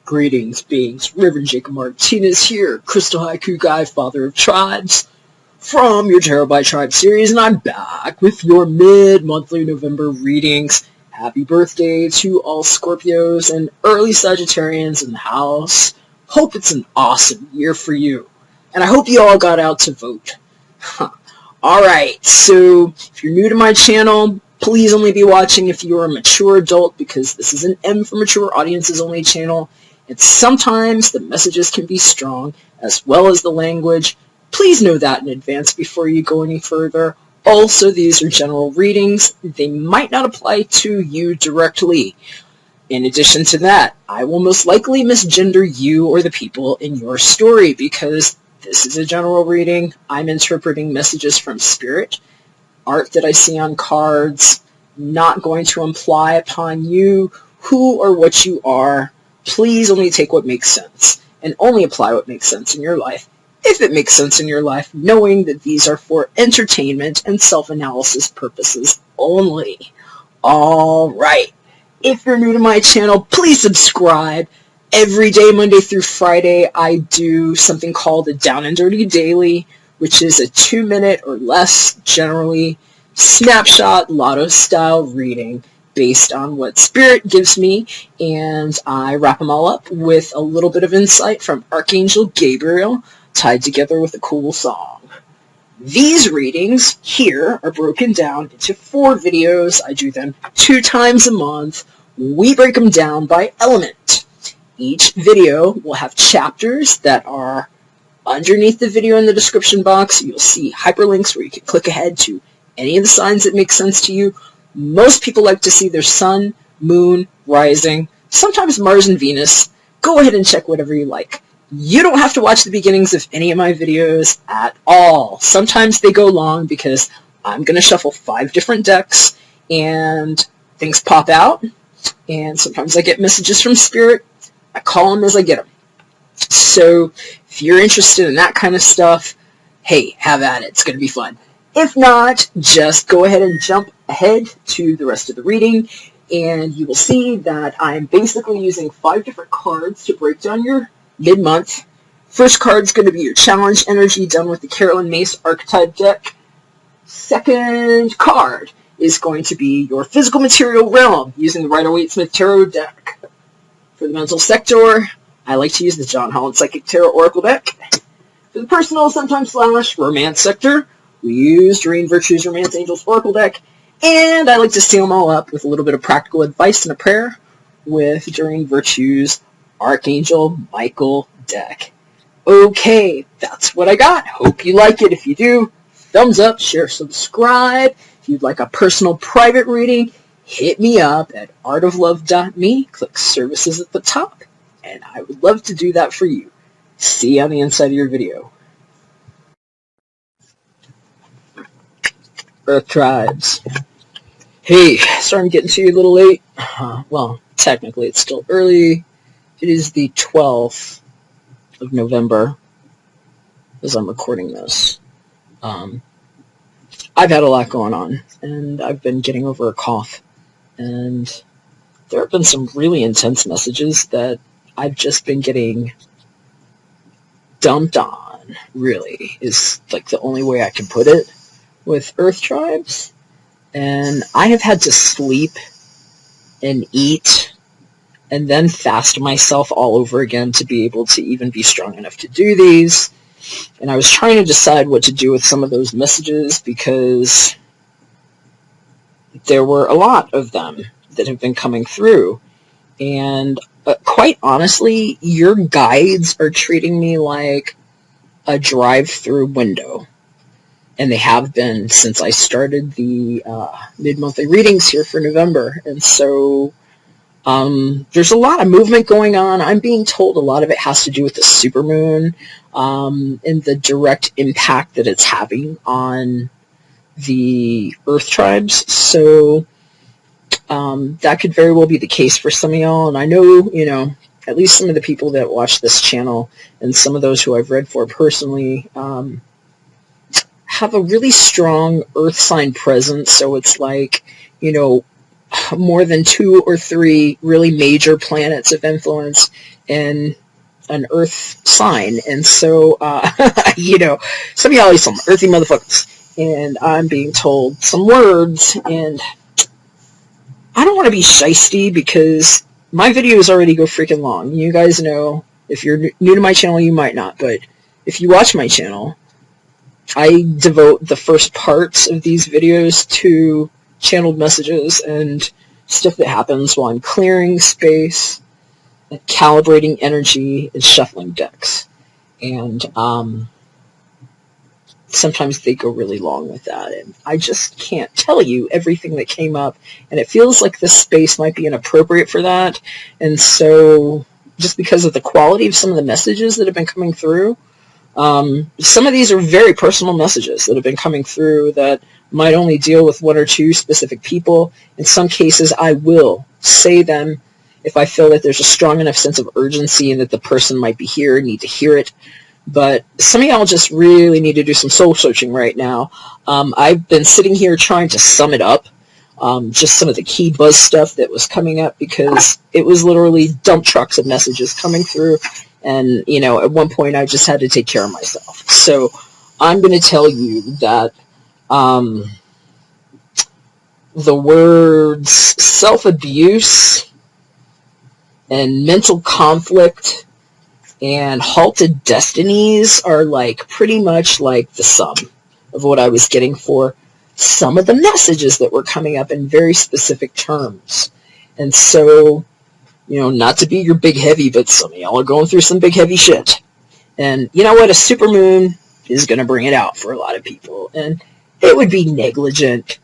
Greetings, beings. Reverend Jakob Martinez here, Crystal Haiku Guy, Father of Tribes, from your Tarot by Tribe series, and I'm back with your mid-monthly November readings. Happy birthday to all Scorpios and early Sagittarians in the house. Hope it's an awesome year for you, and I hope you all got out to vote. Alright, so if you're new to my channel, please only be watching if you're a mature adult, because this is an M for mature audiences only channel, and sometimes the messages can be strong as well as the language. Please know that in advance before you go any further. Also, these are general readings. They might not apply to you directly. In addition to that, I will most likely misgender you or the people in your story, because this is a general reading. I'm interpreting messages from spirit. Art that I see on cards, not going to imply upon you who or what you are. Please only take what makes sense, and only apply what makes sense in your life, if it makes sense in your life, knowing that these are for entertainment and self-analysis purposes only. Alright, if you're new to my channel, please subscribe. Every day, Monday through Friday, I do something called a Down and Dirty Daily, which is a 2-minute or less, generally, snapshot, lotto-style reading based on what Spirit gives me, and I wrap them all up with a little bit of insight from Archangel Gabriel, tied together with a cool song. These readings here are broken down into 4 videos. I do them 2 times a month. We break them down by element. Each video will have chapters that are underneath the video in the description box. You'll see hyperlinks where you can click ahead to any of the signs that make sense to you. Most people like to see their sun, moon, rising, sometimes Mars and Venus. Go ahead and check whatever you like. You don't have to watch the beginnings of any of my videos at all. Sometimes they go long because I'm going to shuffle 5 different decks and things pop out. And sometimes I get messages from Spirit. I call them as I get them. So if you're interested in that kind of stuff, hey, have at it. It's going to be fun. If not, just go ahead and jump ahead to the rest of the reading, and you will see that I'm basically using 5 different cards to break down your mid-month. First card's going to be your challenge energy, done with the Carolyn Mace archetype deck. Second card is going to be your physical material realm, using the Rider-Waite-Smith Tarot deck. For the mental sector, I like to use the John Holland Psychic Tarot Oracle deck. For the personal, sometimes / romance sector, we use Doreen Virtue's Romance Angels Oracle deck, and I like to seal them all up with a little bit of practical advice and a prayer with Doreen Virtue's Archangel Michael deck. Okay, that's what I got. Hope you like it. If you do, thumbs up, share, subscribe. If you'd like a personal private reading, hit me up at artoflove.me. Click services at the top, and I would love to do that for you. See you on the inside of your video. Earth Tribes. Hey, sorry I'm getting to you a little late. Well, technically it's still early. It is the 12th of November as I'm recording this. I've had a lot going on, and I've been getting over a cough, and there have been some really intense messages that I've just been getting dumped on, really, is like the only way I can put it, with Earth Tribes. And I have had to sleep and eat and then fast myself all over again to be able to even be strong enough to do these. And I was trying to decide what to do with some of those messages, because there were a lot of them that have been coming through. And quite honestly, your guides are treating me like a drive-through window. And they have been since I started the mid-monthly readings here for November. And so there's a lot of movement going on. I'm being told a lot of it has to do with the supermoon and the direct impact that it's having on the Earth Tribes. So that could very well be the case for some of y'all. And I know, at least some of the people that watch this channel and some of those who I've read for personally have a really strong earth sign presence. So it's like, more than 2 or 3 really major planets of influence in an earth sign. And so, you know, some of y'all are some earthy motherfuckers. And I'm being told some words, and I don't want to be shysty because my videos already go freaking long. You guys know, if you're new to my channel, you might not, but if you watch my channel, I devote the first parts of these videos to channeled messages and stuff that happens while I'm clearing space, and calibrating energy, and shuffling decks. And sometimes they go really long with that, and I just can't tell you everything that came up, and it feels like this space might be inappropriate for that. And so, just because of the quality of some of the messages that have been coming through, some of these are very personal messages that have been coming through that might only deal with one or two specific people. In some cases, I will say them if I feel that there's a strong enough sense of urgency and that the person might be here and need to hear it. But some of y'all just really need to do some soul searching right now. I've been sitting here trying to sum it up, just some of the key buzz stuff that was coming up, because it was literally dump trucks of messages coming through. And, you know, at one point I just had to take care of myself. So I'm going to tell you that the words self-abuse and mental conflict and halted destinies are like pretty much like the sum of what I was getting for some of the messages that were coming up in very specific terms. And so, you know, not to be your big heavy, but some of y'all are going through some big heavy shit. And you know what? A supermoon is going to bring it out for a lot of people. And it would be negligent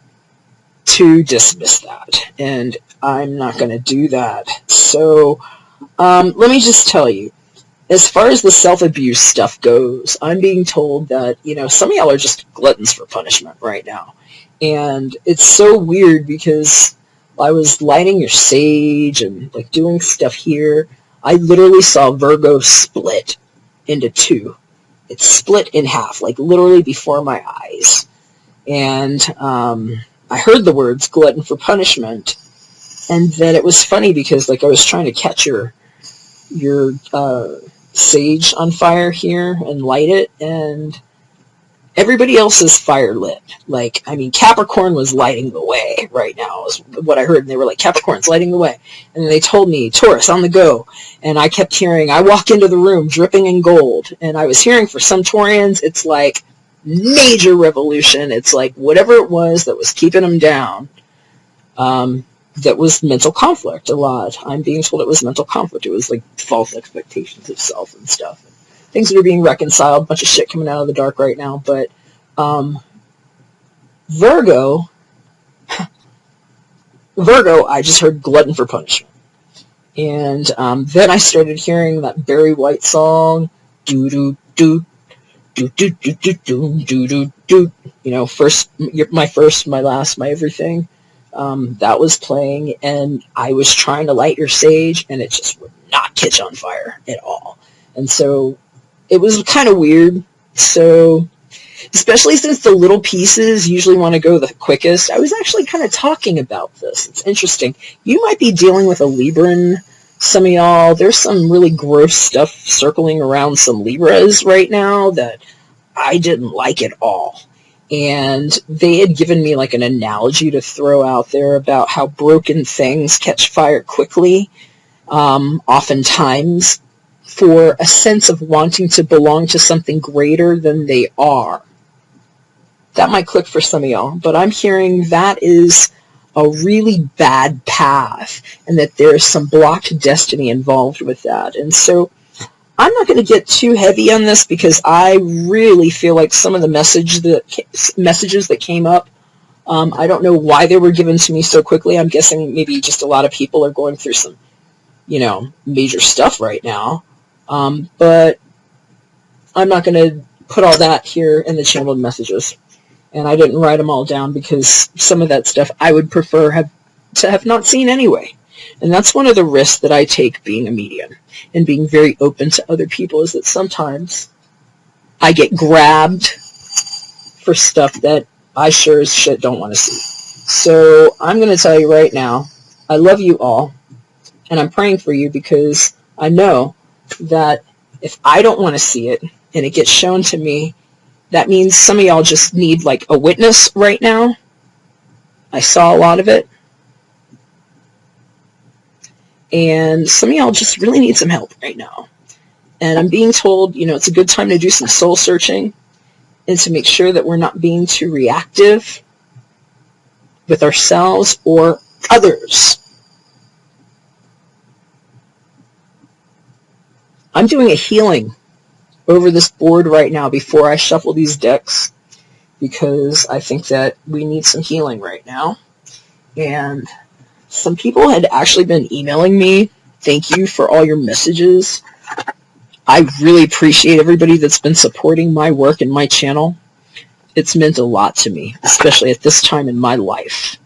to dismiss that. And I'm not going to do that. So let me just tell you, as far as the self-abuse stuff goes, I'm being told that, you know, some of y'all are just gluttons for punishment right now. And it's so weird because I was lighting your sage and like doing stuff here. I literally saw Virgo split into two. It split in half, like literally before my eyes. And I heard the words glutton for punishment. And then it was funny because like I was trying to catch your sage on fire here and light it, and everybody else is fire lit. Like, I mean, Capricorn was lighting the way right now, is what I heard. And they were like, Capricorn's lighting the way. And then they told me, Taurus, on the go. And I kept hearing, I walk into the room dripping in gold. And I was hearing for some Taurians, it's like major revolution. It's like whatever it was that was keeping them down, that was mental conflict a lot. I'm being told it was mental conflict. It was like false expectations of self and stuff. Things that are being reconciled, a bunch of shit coming out of the dark right now. But Virgo, I just heard glutton for punishment. And then I started hearing that Barry White song, do-do-do, do-do-do-do-do-do-do-do. You know, my first, my last, my everything. That was playing, and I was trying to light your sage, and it just would not catch on fire at all. And so it was kind of weird. So, especially since the little pieces usually want to go the quickest, I was actually kind of talking about this. It's interesting. You might be dealing with a Libran, some of y'all. There's some really gross stuff circling around some Libras right now that I didn't like at all. And they had given me like an analogy to throw out there about how broken things catch fire quickly, oftentimes for a sense of wanting to belong to something greater than they are. That might click for some of y'all, but I'm hearing that is a really bad path and that there's some blocked destiny involved with that. And so I'm not going to get too heavy on this because I really feel like some of the messages that came up, I don't know why they were given to me so quickly. I'm guessing maybe just a lot of people are going through some, you know, major stuff right now. But I'm not going to put all that here in the channeled messages. And I didn't write them all down because some of that stuff I would prefer to have not seen anyway. And that's one of the risks that I take being a medium and being very open to other people, is that sometimes I get grabbed for stuff that I sure as shit don't want to see. So I'm going to tell you right now, I love you all, and I'm praying for you because I know that if I don't want to see it and it gets shown to me, that means some of y'all just need like a witness right now. I saw a lot of it. And some of y'all just really need some help right now. And I'm being told, it's a good time to do some soul searching and to make sure that we're not being too reactive with ourselves or others. I'm doing a healing over this board right now before I shuffle these decks, because I think that we need some healing right now. And some people had actually been emailing me. Thank you for all your messages. I really appreciate everybody that's been supporting my work and my channel. It's meant a lot to me, especially at this time in my life.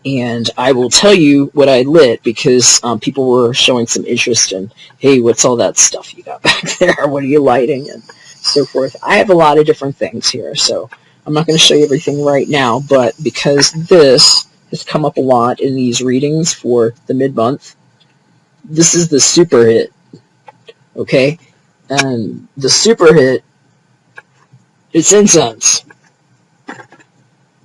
And I will tell you what I lit, because people were showing some interest in, hey, what's all that stuff you got back there? What are you lighting? And so forth. I have a lot of different things here, so I'm not going to show you everything right now, but because this has come up a lot in these readings for the mid-month, this is the super hit, okay? And the super hit, it's incense.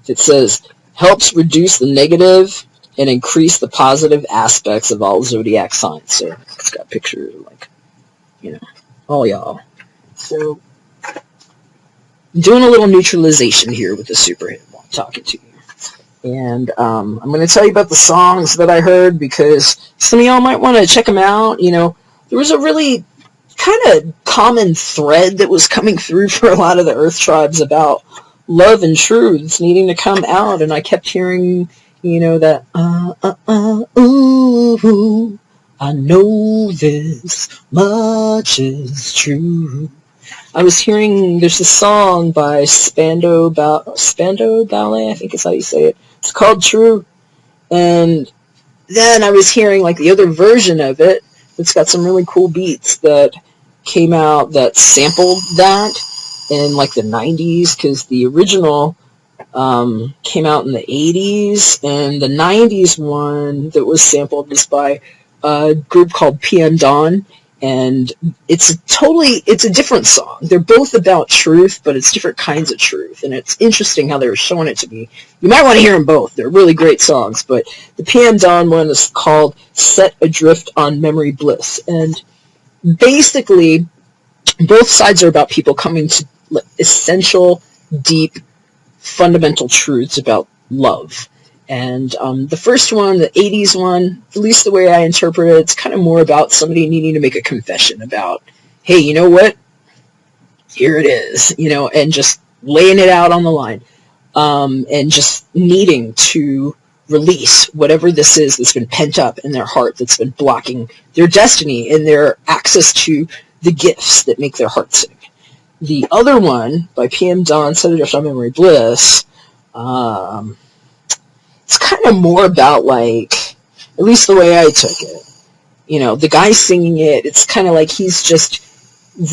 It says, helps reduce the negative and increase the positive aspects of all zodiac signs. So it's got pictures of, like, all y'all. So I'm doing a little neutralization here with the super hit while I'm talking to you. And I'm going to tell you about the songs that I heard, because some of y'all might want to check them out. There was a really kind of common thread that was coming through for a lot of the Earth tribes about love and truths needing to come out, and I kept hearing, that, ooh, I know this much is true. I was hearing, there's a song by Spandau Ballet, I think is how you say it. It's called True. And then I was hearing, like, the other version of it that's got some really cool beats that came out that sampled that in, like, the 90s, because the original came out in the 80s, and the 90s one that was sampled was by a group called PM Dawn, and it's a different song. They're both about truth, but it's different kinds of truth, and it's interesting how they were showing it to me. You might want to hear them both. They're really great songs, but the PM Dawn one is called Set Adrift on Memory Bliss, and basically both sides are about people coming to essential, deep, fundamental truths about love. And the first one, the 80s one, at least the way I interpret it, it's kind of more about somebody needing to make a confession about, hey, you know what? Here it is, and just laying it out on the line, and just needing to release whatever this is that's been pent up in their heart, that's been blocking their destiny and their access to the gifts that make their heart sing. The other one, by PM Dawn, Set Adrift on Memory Bliss, it's kind of more about, like, at least the way I took it, the guy singing it, it's kind of like he's just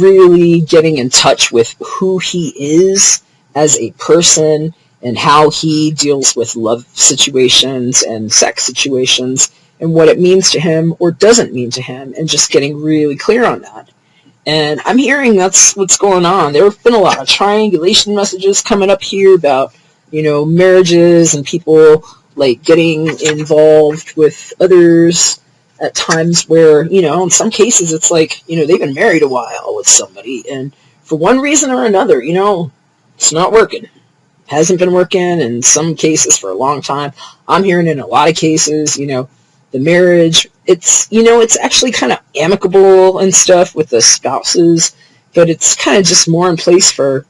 really getting in touch with who he is as a person and how he deals with love situations and sex situations and what it means to him or doesn't mean to him, and just getting really clear on that. And I'm hearing that's what's going on. There have been a lot of triangulation messages coming up here about, marriages and people, like, getting involved with others at times where, in some cases it's like, they've been married a while with somebody, and for one reason or another, it's not working. Hasn't been working in some cases for a long time. I'm hearing in a lot of cases, the marriage, it's actually kind of amicable and stuff with the spouses, but it's kind of just more in place for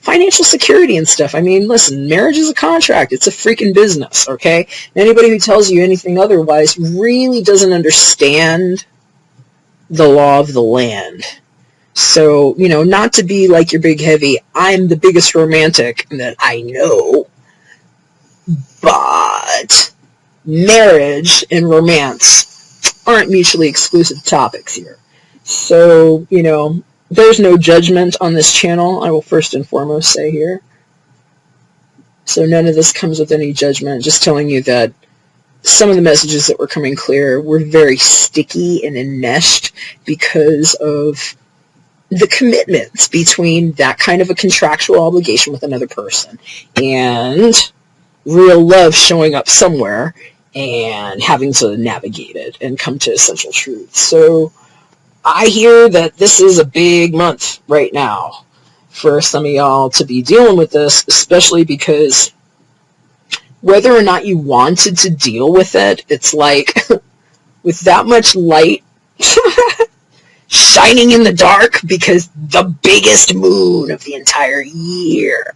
financial security and stuff. I mean, listen, marriage is a contract. It's a freaking business, okay? Anybody who tells you anything otherwise really doesn't understand the law of the land. So, not to be like your big heavy, I'm the biggest romantic that I know, but marriage and romance aren't mutually exclusive topics here. So, there's no judgment on this channel, I will first and foremost say here. So none of this comes with any judgment, just telling you that some of the messages that were coming clear were very sticky and enmeshed because of the commitments between that kind of a contractual obligation with another person and real love showing up somewhere and having to navigate it and come to essential truth. So I hear that this is a big month right now for some of y'all to be dealing with this, especially because whether or not you wanted to deal with it, it's like with that much light shining in the dark, because the biggest moon of the entire year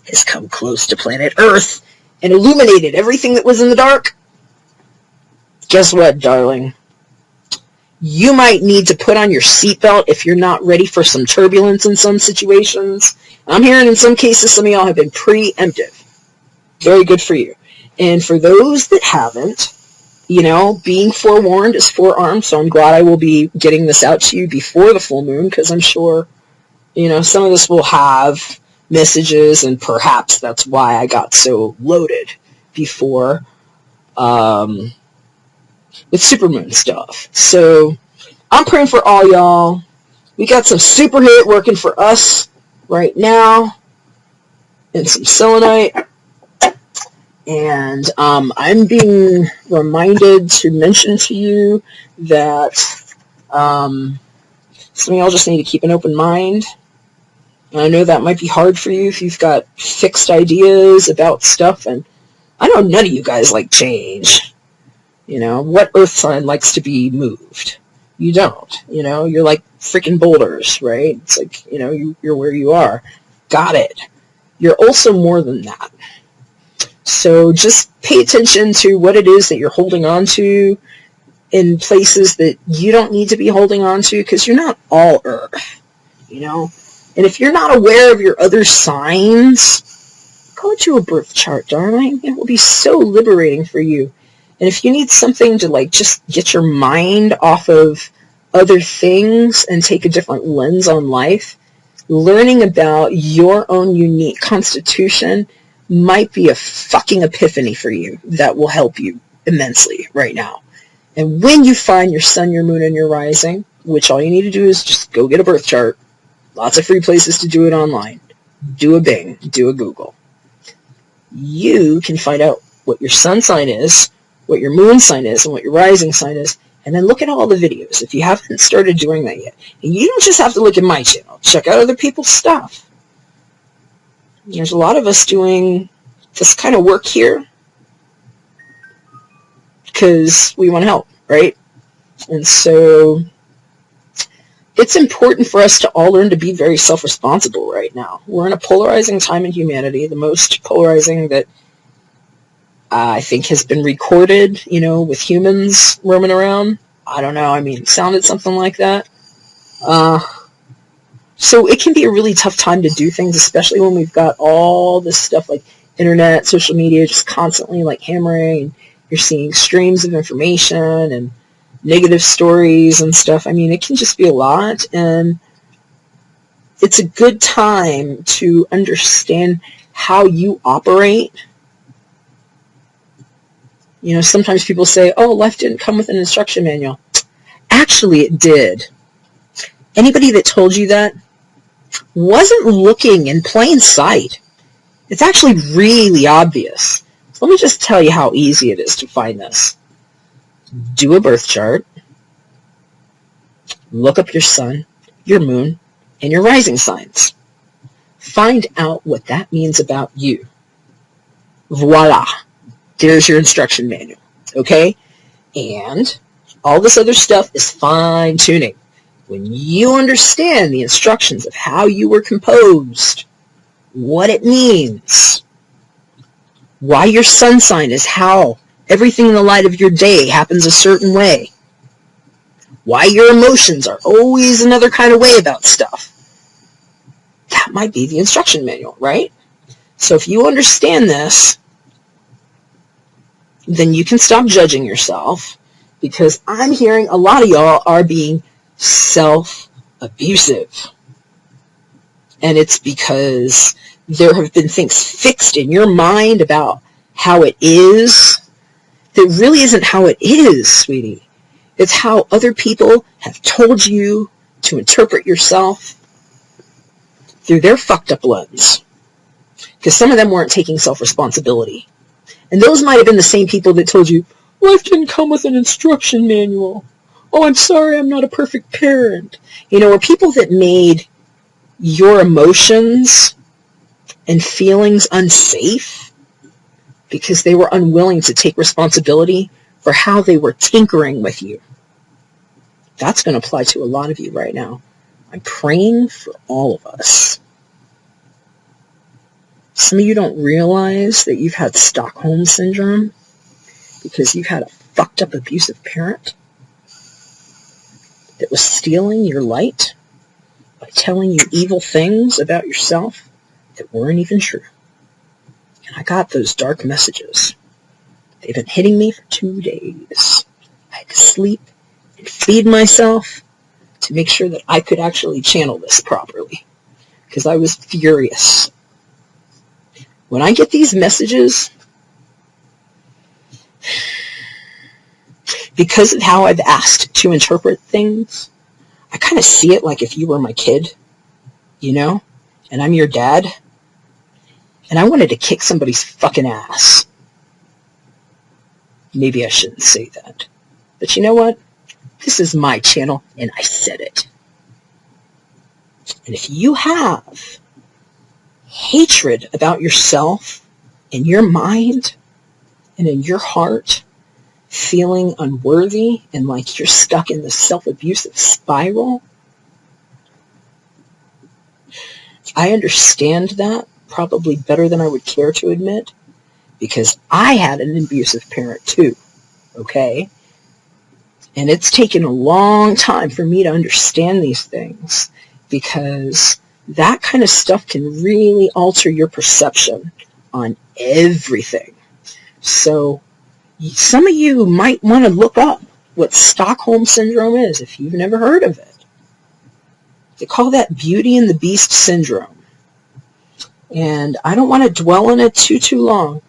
has come close to planet Earth and illuminated everything that was in the dark. Guess what, darling? You might need to put on your seatbelt if you're not ready for some turbulence in some situations. I'm hearing in some cases some of y'all have been preemptive. Very good for you. And for those that haven't, you know, being forewarned is forearmed, so I'm glad I will be getting this out to you before the full moon, because I'm sure, you know, some of this will have messages, and perhaps that's why I got so loaded before with supermoon stuff. So I'm praying for all y'all. We got some super hit working for us right now, and some selenite. And I'm being reminded to mention to you that some of y'all just need to keep an open mind. And I know that might be hard for you if you've got fixed ideas about stuff. And I know none of you guys like change. You know, what earth sign likes to be moved? You don't. You know, you're like freaking boulders, right? It's like, you know, you're where you are. Got it. You're also more than that. So just pay attention to what it is that you're holding on to in places that you don't need to be holding on to, because you're not all Earth, you know? And if you're not aware of your other signs, go to a birth chart, darling. It will be so liberating for you. And if you need something to, like, just get your mind off of other things and take a different lens on life, learning about your own unique constitution might be a fucking epiphany for you that will help you immensely right now. And when you find your sun, your moon, and your rising, which all you need to do is just go get a birth chart. Lots of free places to do it online. Do a Bing. Do a Google. You can find out what your sun sign is, what your moon sign is, and what your rising sign is, and then look at all the videos if you haven't started doing that yet. And you don't just have to look at my channel. Check out other people's stuff. There's a lot of us doing this kind of work here because we want to help, right? And so it's important for us to all learn to be very self-responsible right now. We're in a polarizing time in humanity, the most polarizing that I think has been recorded, you know, with humans roaming around. I don't know, I mean, it sounded something like that. So it can be a really tough time to do things, especially when we've got all this stuff like internet, social media, just constantly like hammering, and you're seeing streams of information and negative stories and stuff. I mean, it can just be a lot, and it's a good time to understand how you operate. You know, sometimes people say, oh, life didn't come with an instruction manual. Actually, it did. Anybody that told you that wasn't looking in plain sight. It's actually really obvious. So let me just tell you how easy it is to find this. Do a birth chart. Look up your sun, your moon, and your rising signs. Find out what that means about you. Voila. There's your instruction manual. Okay? And all this other stuff is fine-tuning. When you understand the instructions of how you were composed, what it means, why your sun sign is how everything in the light of your day happens a certain way, why your emotions are always another kind of way about stuff, that might be the instruction manual, right? So if you understand this, then you can stop judging yourself, because I'm hearing a lot of y'all are being self-abusive. And it's because there have been things fixed in your mind about how it is that really isn't how it is, sweetie. It's how other people have told you to interpret yourself through their fucked up lens. Because some of them weren't taking self-responsibility. And those might have been the same people that told you, life didn't come with an instruction manual. Oh, I'm sorry, I'm not a perfect parent. Or people that made your emotions and feelings unsafe because they were unwilling to take responsibility for how they were tinkering with you. That's going to apply to a lot of you right now. I'm praying for all of us. Some of you don't realize that you've had Stockholm Syndrome because you've had a fucked up abusive parent that was stealing your light by telling you evil things about yourself that weren't even true. And I got those dark messages. They've been hitting me for 2 days. I had to sleep and feed myself to make sure that I could actually channel this properly, because I was furious. When I get these messages, because of how I've asked to interpret things, I kind of see it like if you were my kid, and I'm your dad, and I wanted to kick somebody's fucking ass. Maybe I shouldn't say that. But you know what? This is my channel, and I said it. And if you have hatred about yourself in your mind and in your heart, feeling unworthy and like you're stuck in this self-abusive spiral, I understand that probably better than I would care to admit, because I had an abusive parent too, okay? And it's taken a long time for me to understand these things, because that kind of stuff can really alter your perception on everything. So some of you might want to look up what Stockholm Syndrome is if you've never heard of it. They call that Beauty and the Beast Syndrome. And I don't want to dwell on it too long,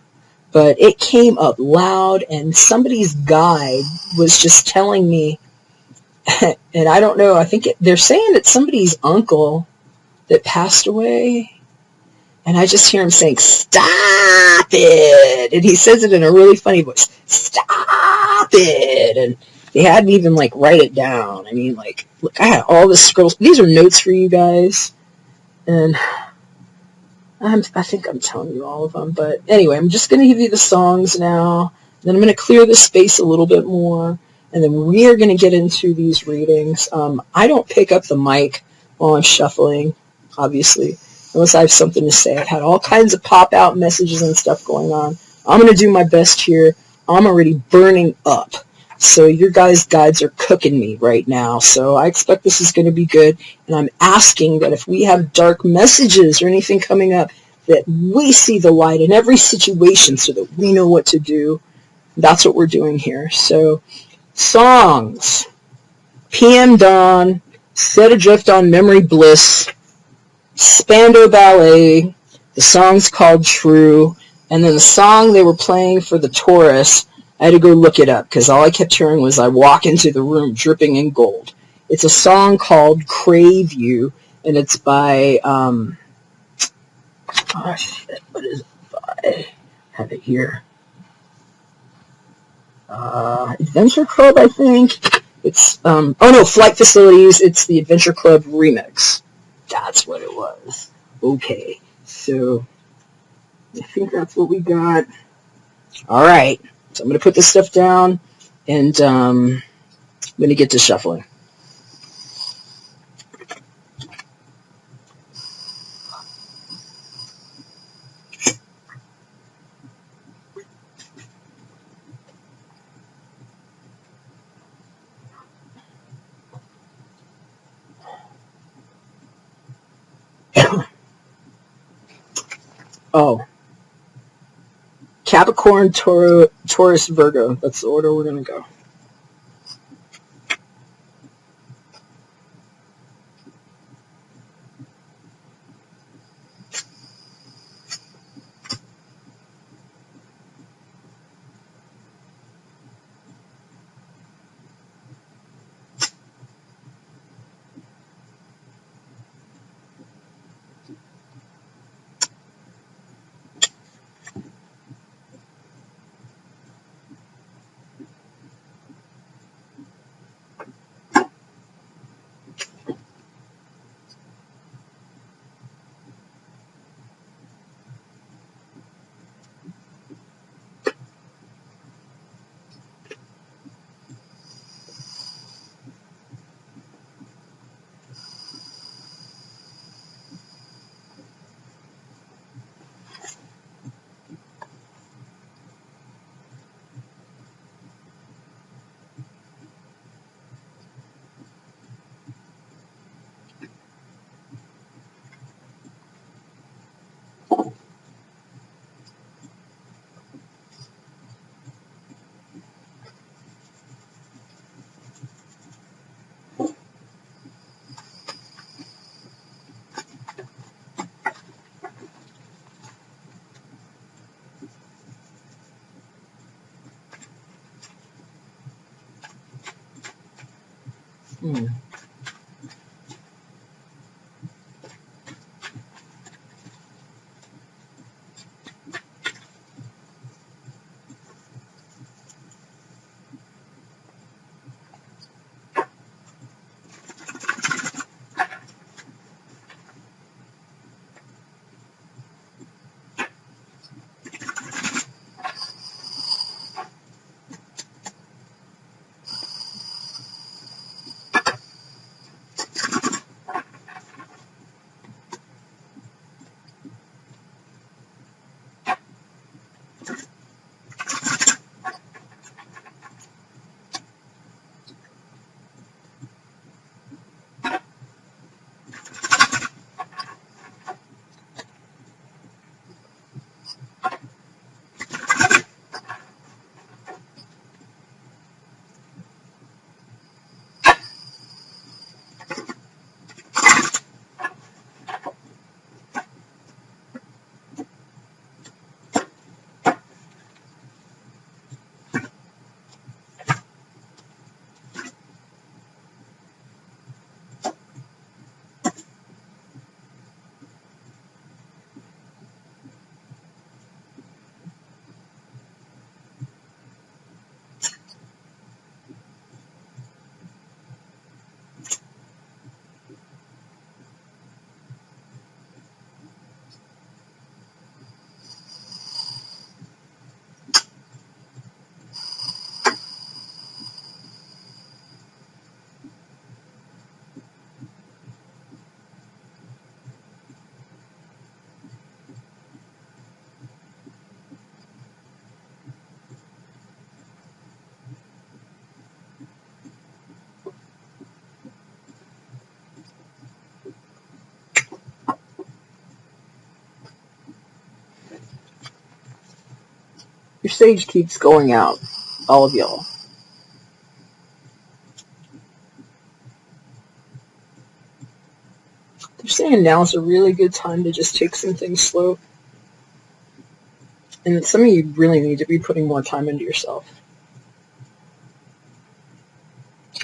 but it came up loud, and somebody's guide was just telling me, and I don't know, I think they're saying it's somebody's uncle that passed away, and I just hear him saying, "Stop it!" And he says it in a really funny voice, "Stop it!" And they had me even, write it down. I mean, look, I had all this scrolls. These are notes for you guys, and I think I'm telling you all of them. But anyway, I'm just going to give you the songs now, then I'm going to clear the space a little bit more, and then we are going to get into these readings. I don't pick up the mic while I'm shuffling, obviously, unless I have something to say. I've had all kinds of pop-out messages and stuff going on. I'm going to do my best here. I'm already burning up. So your guys' guides are cooking me right now. So I expect this is going to be good. And I'm asking that if we have dark messages or anything coming up, that we see the light in every situation so that we know what to do. That's what we're doing here. So songs. PM Dawn, Set Adrift on Memory Bliss, Spandau Ballet, the song's called True, and then the song they were playing for the Taurus, I had to go look it up, because all I kept hearing was I walk into the room dripping in gold. It's a song called Crave You, and it's by, what is it by? I have it here. Adventure Club, I think. It's, Flight Facilities, it's the Adventure Club remix. That's what it was. Okay, so I think that's what we got. All right, so I'm going to put this stuff down, and I'm going to get to shuffling. Oh, Capricorn, Taurus, Virgo. That's the order we're going to go. Your sage keeps going out, all of y'all. They're saying now's a really good time to just take some things slow. And some of you really need to be putting more time into yourself.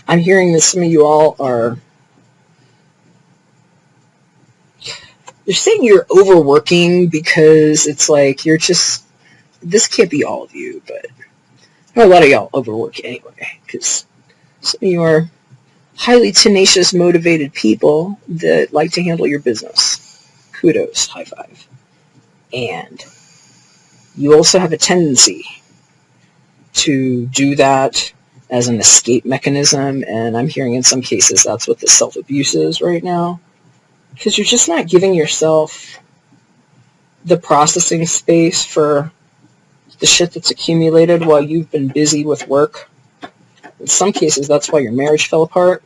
I'm hearing that some of you all are... They're saying you're overworking because it's like you're just... This can't be all of you, but I know a lot of y'all overwork anyway, because some of you are highly tenacious, motivated people that like to handle your business. Kudos, high five. And you also have a tendency to do that as an escape mechanism, and I'm hearing in some cases that's what the self-abuse is right now, because you're just not giving yourself the processing space for the shit that's accumulated while you've been busy with work. In some cases, that's why your marriage fell apart.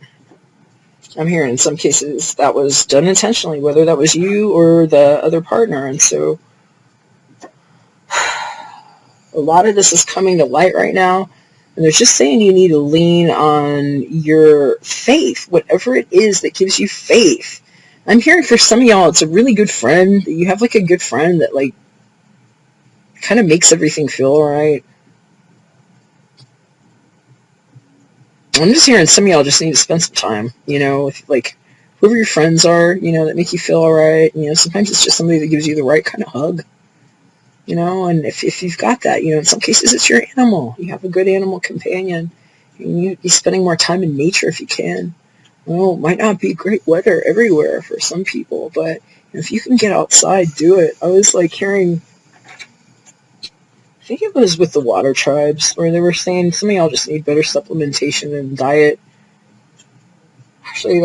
I'm hearing in some cases that was done intentionally, whether that was you or the other partner. And so a lot of this is coming to light right now. And they're just saying you need to lean on your faith, whatever it is that gives you faith. I'm hearing for some of y'all, it's a really good friend. You have like a good friend that like kind of makes everything feel alright. I'm just hearing some of y'all just need to spend some time, with like whoever your friends are, that make you feel alright. Sometimes it's just somebody that gives you the right kind of hug, and if you've got that, in some cases it's your animal. You have a good animal companion. You be spending more time in nature if you can. Well, it might not be great weather everywhere for some people, but if you can get outside, do it. I was like hearing, I think it was with the water tribes, where they were saying some of y'all just need better supplementation and diet. Actually,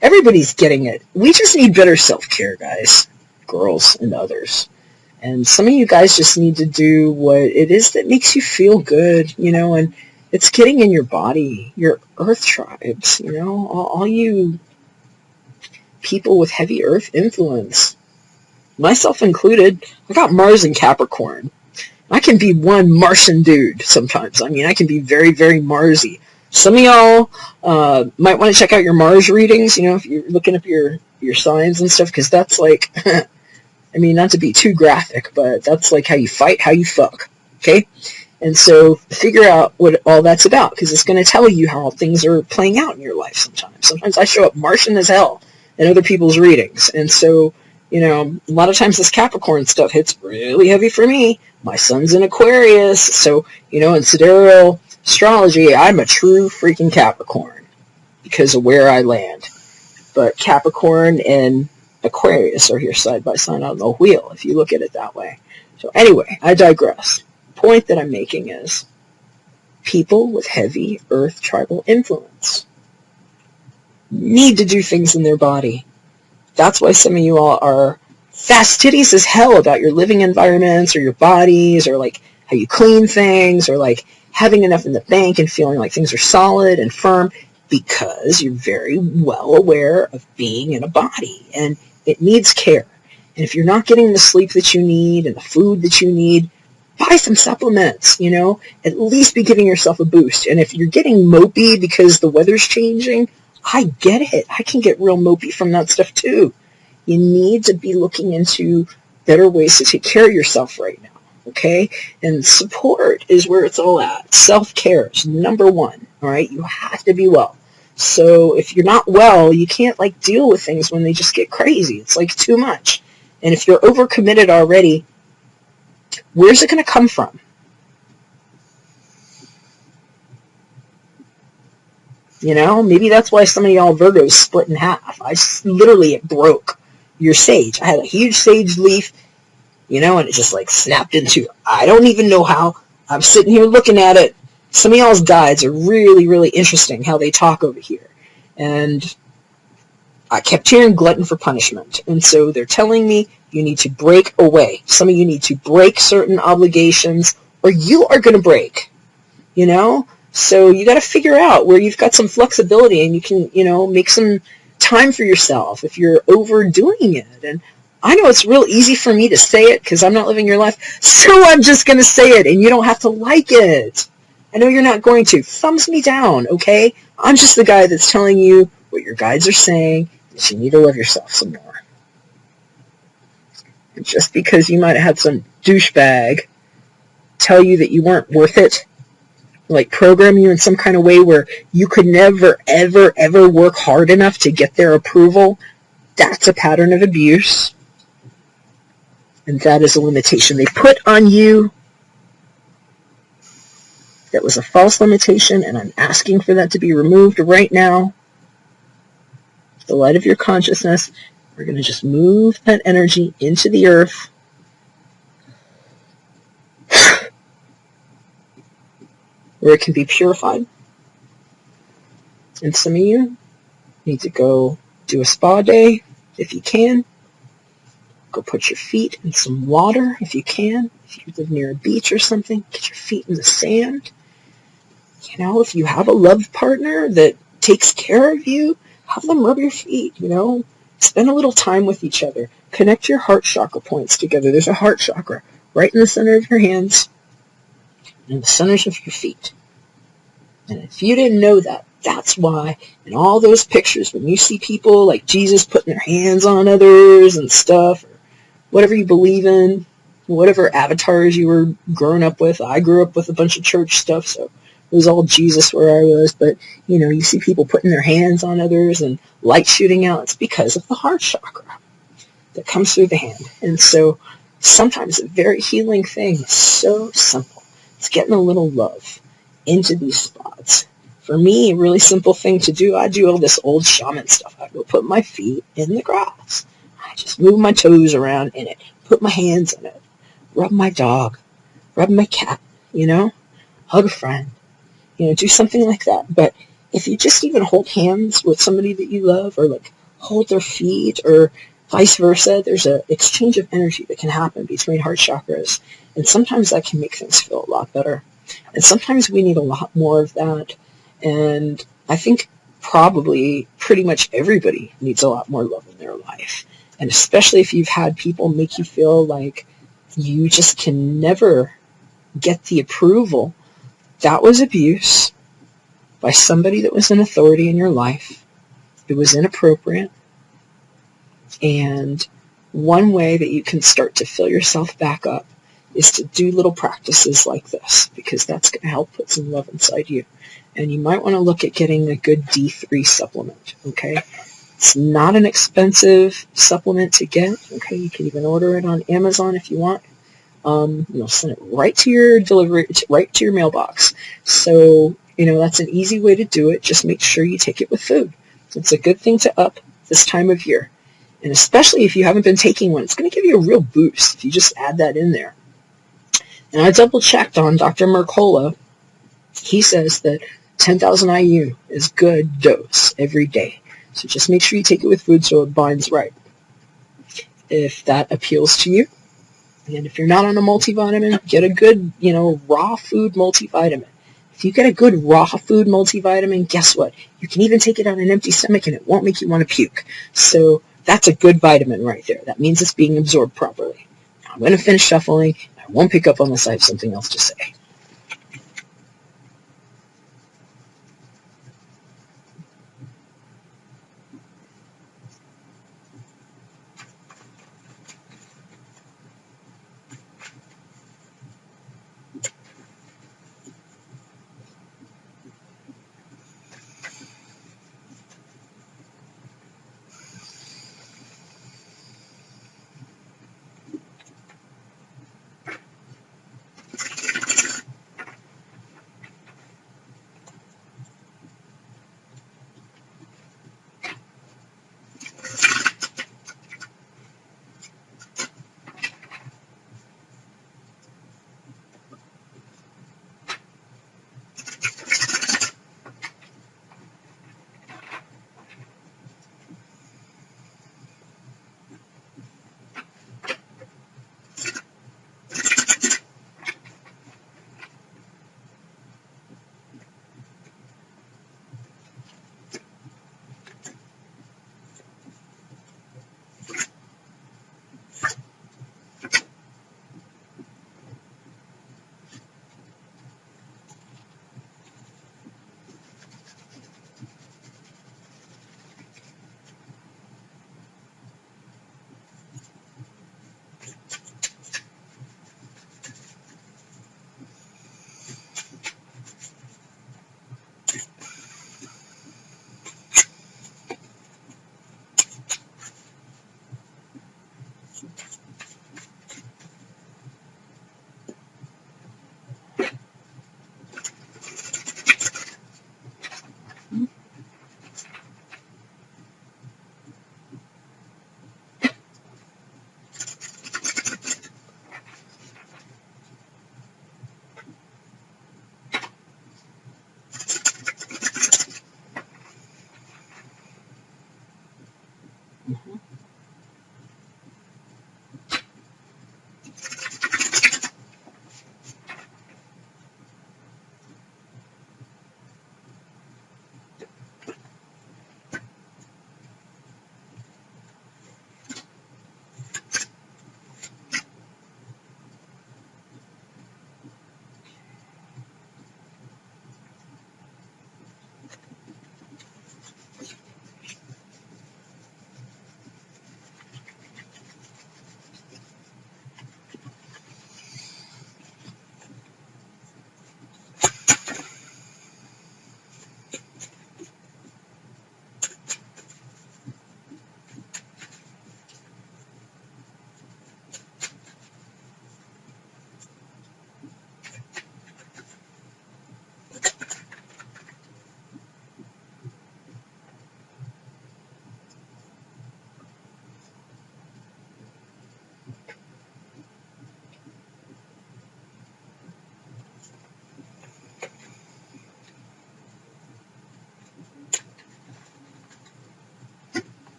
everybody's getting it. We just need better self-care, guys, girls, and others. And some of you guys just need to do what it is that makes you feel good, and it's getting in your body, your earth tribes, all you people with heavy earth influence, myself included. I got Mars in Capricorn. I can be one Martian dude sometimes. I can be very, very Marsy. Some of y'all might want to check out your Mars readings, if you're looking up your signs and stuff, because that's like, not to be too graphic, but that's like how you fight, how you fuck, okay? And so figure out what all that's about, because it's going to tell you how things are playing out in your life sometimes. Sometimes I show up Martian as hell in other people's readings. And so, a lot of times this Capricorn stuff hits really heavy for me. My sun's in Aquarius. So, in sidereal astrology, I'm a true freaking Capricorn because of where I land. But Capricorn and Aquarius are here side by side on the wheel, if you look at it that way. So anyway, I digress. The point that I'm making is people with heavy earth tribal influence need to do things in their body. That's why some of you all are fastidious as hell about your living environments or your bodies, or like how you clean things, or like having enough in the bank and feeling like things are solid and firm, because you're very well aware of being in a body and it needs care. And if you're not getting the sleep that you need and the food that you need, buy some supplements, at least be giving yourself a boost. And if you're getting mopey because the weather's changing, I get it. I can get real mopey from that stuff too. You need to be looking into better ways to take care of yourself right now, okay? And support is where it's all at. Self-care is number one, all right? You have to be well. So if you're not well, you can't deal with things when they just get crazy. It's too much. And if you're overcommitted already, where's it going to come from? Maybe that's why some of y'all Virgos split in half. It broke your sage. I had a huge sage leaf, and it just snapped in two. I don't even know how. I'm sitting here looking at it. Some of y'all's guides are really, really interesting how they talk over here. And I kept hearing glutton for punishment. And so they're telling me you need to break away. Some of you need to break certain obligations, or you are going to break, So you got to figure out where you've got some flexibility and you can, make some time for yourself if you're overdoing it. And I know it's real easy for me to say it because I'm not living your life, so I'm just going to say it, and you don't have to like it. I know you're not going to. Thumbs me down, okay? I'm just the guy that's telling you what your guides are saying, that you need to love yourself some more. And just because you might have had some douchebag tell you that you weren't worth it, program you in some kind of way where you could never, ever, ever work hard enough to get their approval, that's a pattern of abuse. And that is a limitation they put on you. That was a false limitation, and I'm asking for that to be removed right now. The light of your consciousness, we're going to just move that energy into the earth. Where it can be purified. And some of you need to go do a spa day if you can. Go put your feet in some water if you can. If you live near a beach or something, get your feet in the sand. If you have a love partner that takes care of you, have them rub your feet, Spend a little time with each other. Connect your heart chakra points together. There's a heart chakra right in the center of your hands and in the centers of your feet. And if you didn't know that, that's why in all those pictures, when you see people like Jesus putting their hands on others and stuff, or whatever you believe in, whatever avatars you were growing up with. I grew up with a bunch of church stuff, so it was all Jesus where I was. But, you see people putting their hands on others and light shooting out. It's because of the heart chakra that comes through the hand. And so sometimes a very healing thing is so simple. It's getting a little love into these spots. For me, a really simple thing to do, I do all this old shaman stuff. I go put my feet in the grass. I just move my toes around in it, put my hands in it, rub my dog, rub my cat, hug a friend, do something like that. But if you just even hold hands with somebody that you love, or hold their feet, or vice versa, there's an exchange of energy that can happen between heart chakras. And sometimes that can make things feel a lot better. And sometimes we need a lot more of that. And I think probably pretty much everybody needs a lot more love in their life. And especially if you've had people make you feel like you just can never get the approval. That was abuse by somebody that was in authority in your life. It was inappropriate. And one way that you can start to fill yourself back up is to do little practices like this, because that's going to help put some love inside you. And you might want to look at getting a good D3 supplement, okay? It's not an expensive supplement to get, okay? You can even order it on Amazon if you want. They'll send it right to your right to your mailbox. So, that's an easy way to do it. Just make sure you take it with food. It's a good thing to up this time of year. And especially if you haven't been taking one, it's going to give you a real boost if you just add that in there. And I double-checked on Dr. Mercola. He says that 10,000 IU is good dose every day. So just make sure you take it with food so it binds right. If that appeals to you, and if you're not on a multivitamin, get a good, raw food multivitamin. If you get a good raw food multivitamin, guess what? You can even take it on an empty stomach and it won't make you want to puke. So that's a good vitamin right there. That means it's being absorbed properly. Now I'm going to finish shuffling. I won't pick up unless I have something else to say.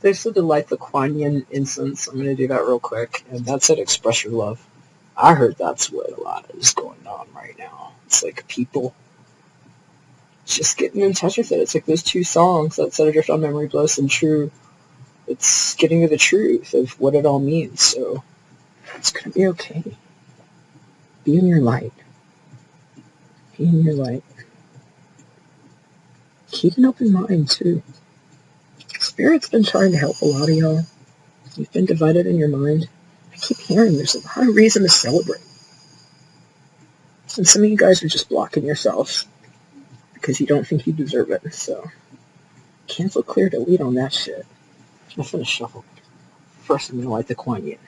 They said to light the Kuan Yin incense. I'm going to do that real quick. And that's it, express your love. I heard that's what a lot is going on right now. It's like people just getting in touch with it. It's like those two songs, that Set Adrift on Memory, Bliss, and True. It's getting to the truth of what it all means. So it's going to be okay. Be in your light. Be in your light. Keep an open mind, too. Spirit's been trying to help a lot of y'all. You've been divided in your mind. I keep hearing there's a lot of reason to celebrate. And some of you guys are just blocking yourselves because you don't think you deserve it. So cancel, clear, delete on that shit. I'm gonna finish shuffle. First, I'm gonna light the Kuan Yin.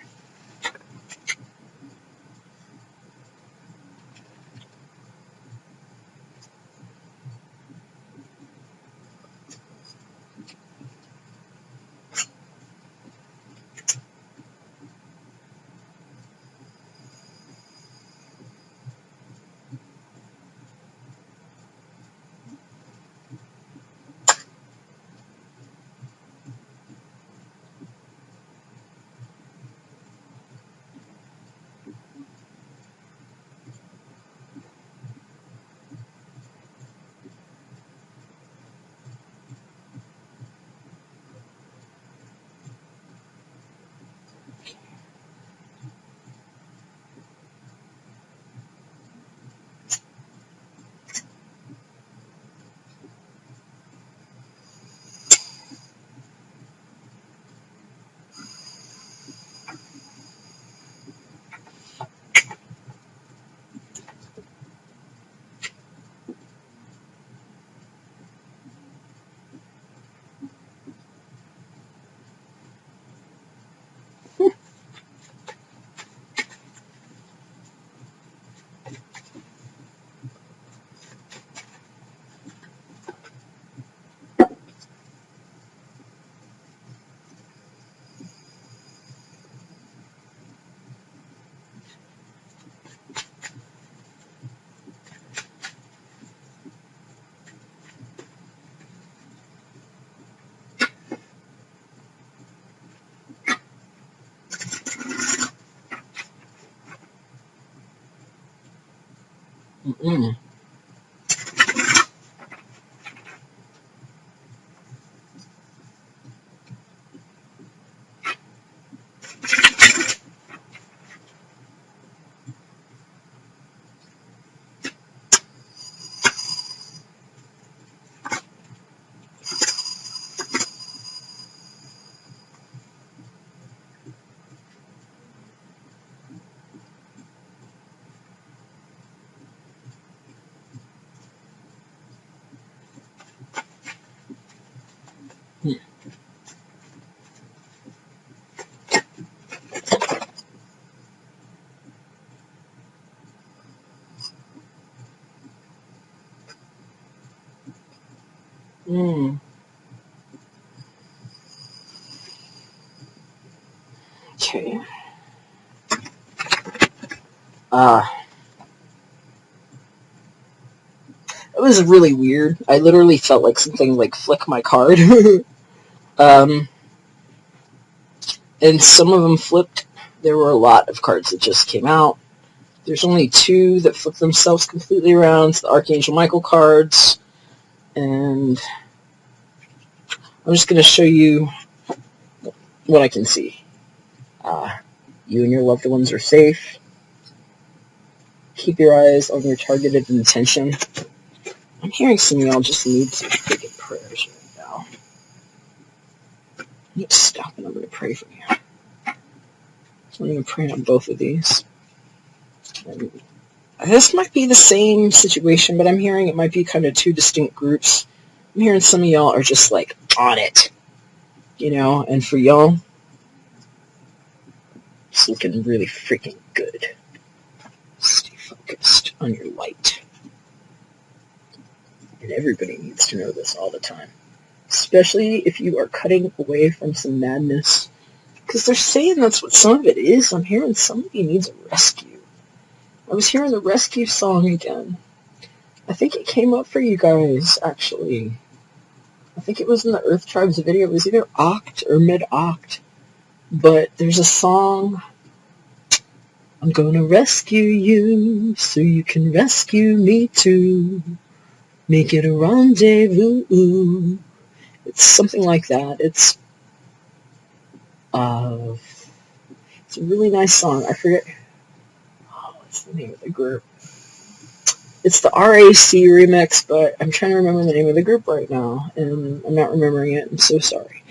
Mm-mm. Mm. Okay. It was really weird. I literally felt like something like flick my card. um, and some of them flipped. There were a lot of cards that just came out. There's only two that flip themselves completely around. It's the Archangel Michael cards. And I'm just going to show you what I can see. You and your loved ones are safe. Keep your eyes on your targeted intention. I'm hearing some of y'all just need some freaking prayers right now. I need to stop and I'm going to pray for you. So I'm going to pray on both of these. And this might be the same situation, but I'm hearing it might be kind of two distinct groups. I'm hearing some of y'all are just like on it, you know, and for y'all, it's looking really freaking good. Stay focused on your light. And everybody needs to know this all the time. Especially if you are cutting away from some madness. Because they're saying that's what some of it is. I'm hearing somebody needs a rescue. I was hearing the rescue song again. I think it came up for you guys, actually. I think it was in the Earth Tribes video. It was either Oct or mid-Oct. But there's a song, I'm gonna rescue you so you can rescue me too. Make it a rendezvous. It's something like that. It's a really nice song. I forget. What's the name of the group? It's the RAC remix, but I'm trying to remember the name of the group right now, and I'm not remembering it. I'm so sorry.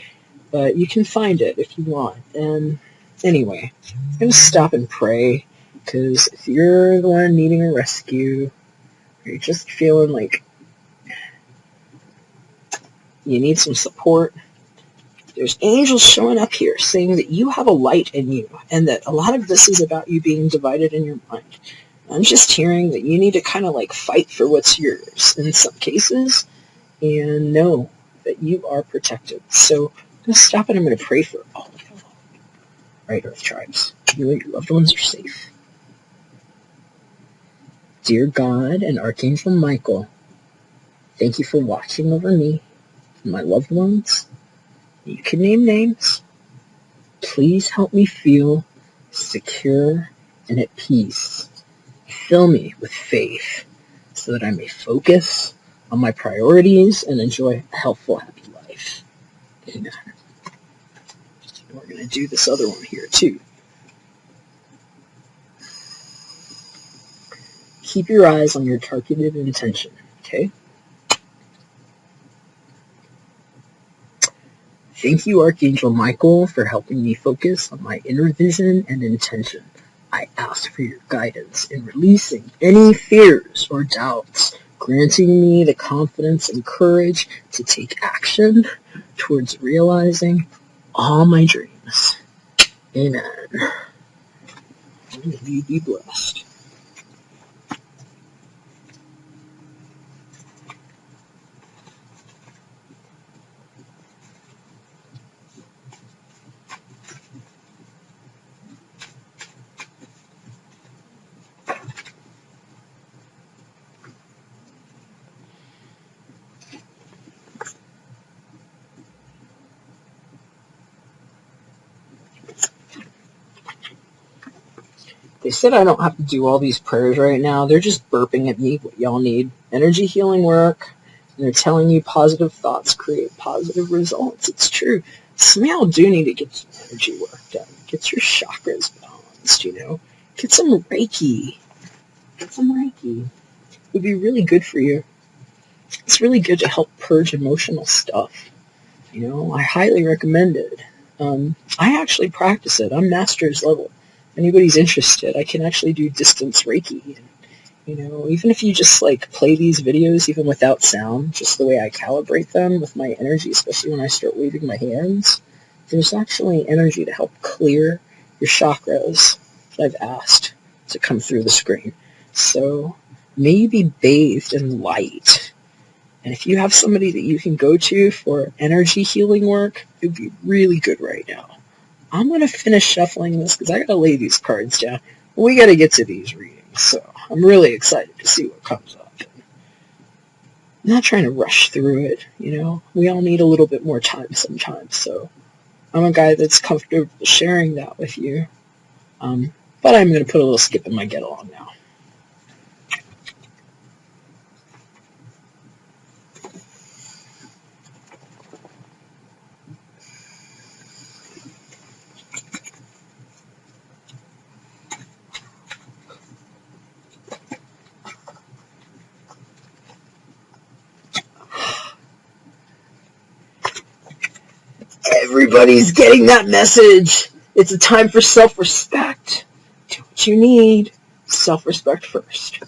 But you can find it if you want. And Anyway, I'm going to stop and pray, because if you're the one needing a rescue, or you're just feeling like you need some support, there's angels showing up here saying that you have a light in you, and that a lot of this is about you being divided in your mind. I'm just hearing that you need to kind of like fight for what's yours in some cases, and know that you are protected. So I'm going to stop and I'm going to pray for all of you. Right, Earth Tribes. You and your loved ones are safe. Dear God and Archangel Michael, thank you for watching over me and my loved ones. You can name names. Please help me feel secure and at peace. Fill me with faith so that I may focus on my priorities and enjoy a healthful, happy life. Amen. We're going to do this other one here too. Keep your eyes on your targeted intention, okay? Thank you, Archangel Michael, for helping me focus on my inner vision and intention. I ask for your guidance in releasing any fears or doubts, granting me the confidence and courage to take action towards realizing all my dreams. Amen. May you be blessed. They said I don't have to do all these prayers right now. They're just burping at me what y'all need. Energy healing work. And they're telling you positive thoughts create positive results. It's true. Some of y'all do need to get some energy work done. Get your chakras balanced, Get some Reiki. Get some Reiki. It would be really good for you. It's really good to help purge emotional stuff. I highly recommend it. I actually practice it. I'm master's level. If anybody's interested, I can actually do distance Reiki. Even if you just play these videos even without sound, just the way I calibrate them with my energy, especially when I start waving my hands, there's actually energy to help clear your chakras that I've asked to come through the screen. So may you be bathed in light. And if you have somebody that you can go to for energy healing work, it would be really good right now. I'm going to finish shuffling this because I got to lay these cards down. We got to get to these readings, so I'm really excited to see what comes up. I'm not trying to rush through it, We all need a little bit more time sometimes, so I'm a guy that's comfortable sharing that with you. But I'm going to put a little skip in my get along now. Everybody's getting that message. It's a time for self-respect. Do what you need. Self-respect first.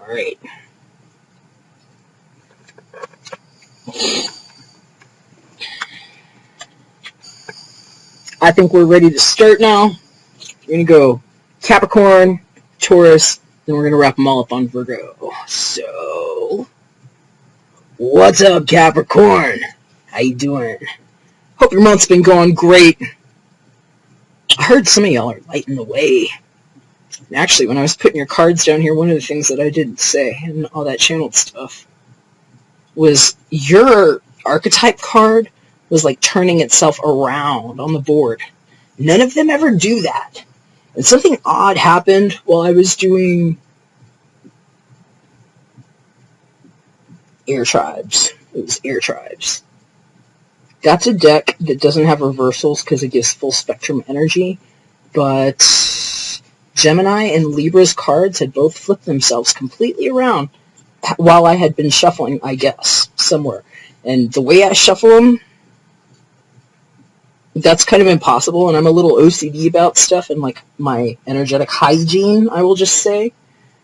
All right. I think we're ready to start now. We're going to go Capricorn, Taurus, then we're going to wrap them all up on Virgo. So, what's up, Capricorn? How you doing? Hope your month's been going great. I heard some of y'all are lighting the way. And actually, when I was putting your cards down here, one of the things that I didn't say and all that channeled stuff was your archetype card was like turning itself around on the board. None of them ever do that. And something odd happened while I was doing air tribes. It was air tribes. That's a deck that doesn't have reversals because it gives full spectrum energy, but Gemini and Libra's cards had both flipped themselves completely around while I had been shuffling, I guess, somewhere. And the way I shuffle them, that's kind of impossible, and I'm a little OCD about stuff and like my energetic hygiene, I will just say.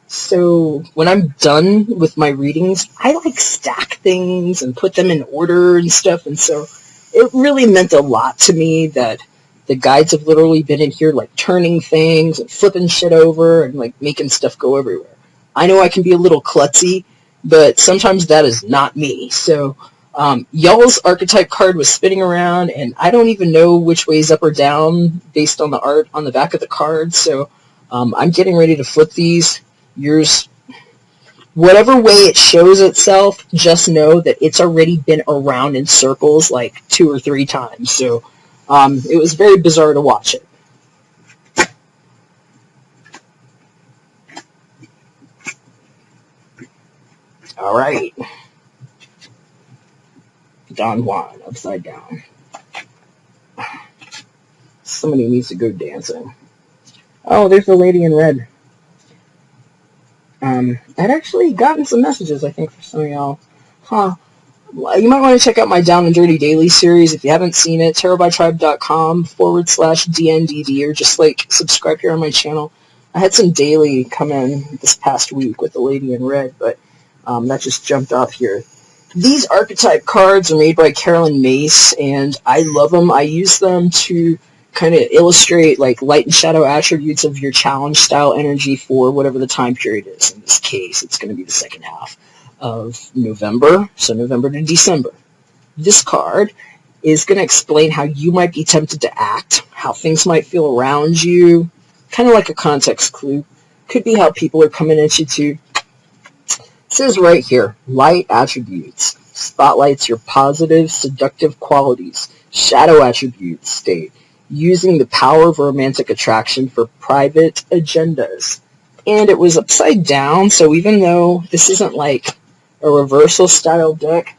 So when I'm done with my readings, I like stack things and put them in order and stuff, and so it really meant a lot to me that the guides have literally been in here like turning things and flipping shit over and like making stuff go everywhere. I know I can be a little klutzy, but sometimes that is not me. So y'all's archetype card was spinning around, and I don't even know which way is up or down based on the art on the back of the card. So I'm getting ready to flip these. Yours, whatever way it shows itself, just know that it's already been around in circles like 2 or 3 times. So it was very bizarre to watch it. All right. Don Juan, upside down. Somebody needs to go dancing. Oh, there's the lady in red. I'd actually gotten some messages, I think, for some of y'all. You might want to check out my Down and Dirty Daily series. If you haven't seen it, tarotbytribe.com/DNDD, or just like subscribe here on my channel. I had some daily come in this past week with the lady in red, but that just jumped off here. These archetype cards are made by Carolyn Mace, and I love them. I use them to kind of illustrate like light and shadow attributes of your challenge style energy for whatever the time period is. In this case, it's going to be the second half of November, so November to December. This card is going to explain how you might be tempted to act, how things might feel around you, kind of like a context clue. Could be how people are coming at you too. It says right here, light attributes. Spotlights your positive, seductive qualities. Shadow attributes state, using the power of romantic attraction for private agendas. And it was upside down, so even though this isn't like a reversal style deck,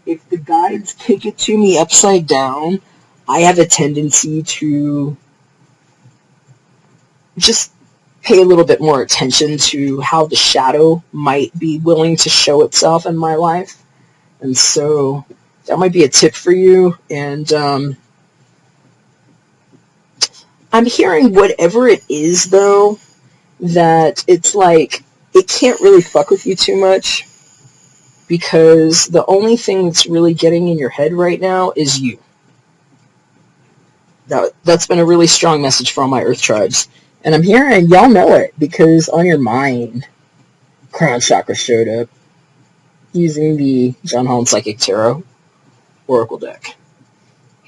if the guides kick it to me upside down, I have a tendency to just pay a little bit more attention to how the shadow might be willing to show itself in my life. And so that might be a tip for you. And I'm hearing whatever it is, though, that it's like it can't really fuck with you too much, because the only thing that's really getting in your head right now is you. That's been a really strong message for all my Earth tribes. And I'm hearing y'all know it, because on your mind, Crown Chakra showed up using the John Holland Psychic Tarot Oracle deck.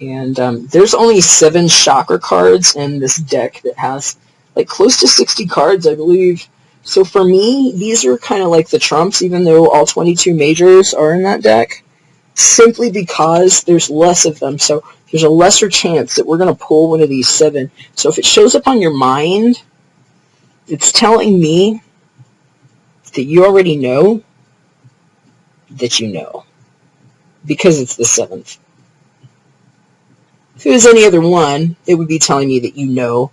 And there's only 7 chakra cards in this deck that has like close to 60 cards, I believe. So for me, these are kind of like the trumps, even though all 22 majors are in that deck, simply because there's less of them. So there's a lesser chance that we're going to pull one of these 7. So if it shows up on your mind, it's telling me that you already know that you know, because it's the 7th. If it was any other one, it would be telling me that you know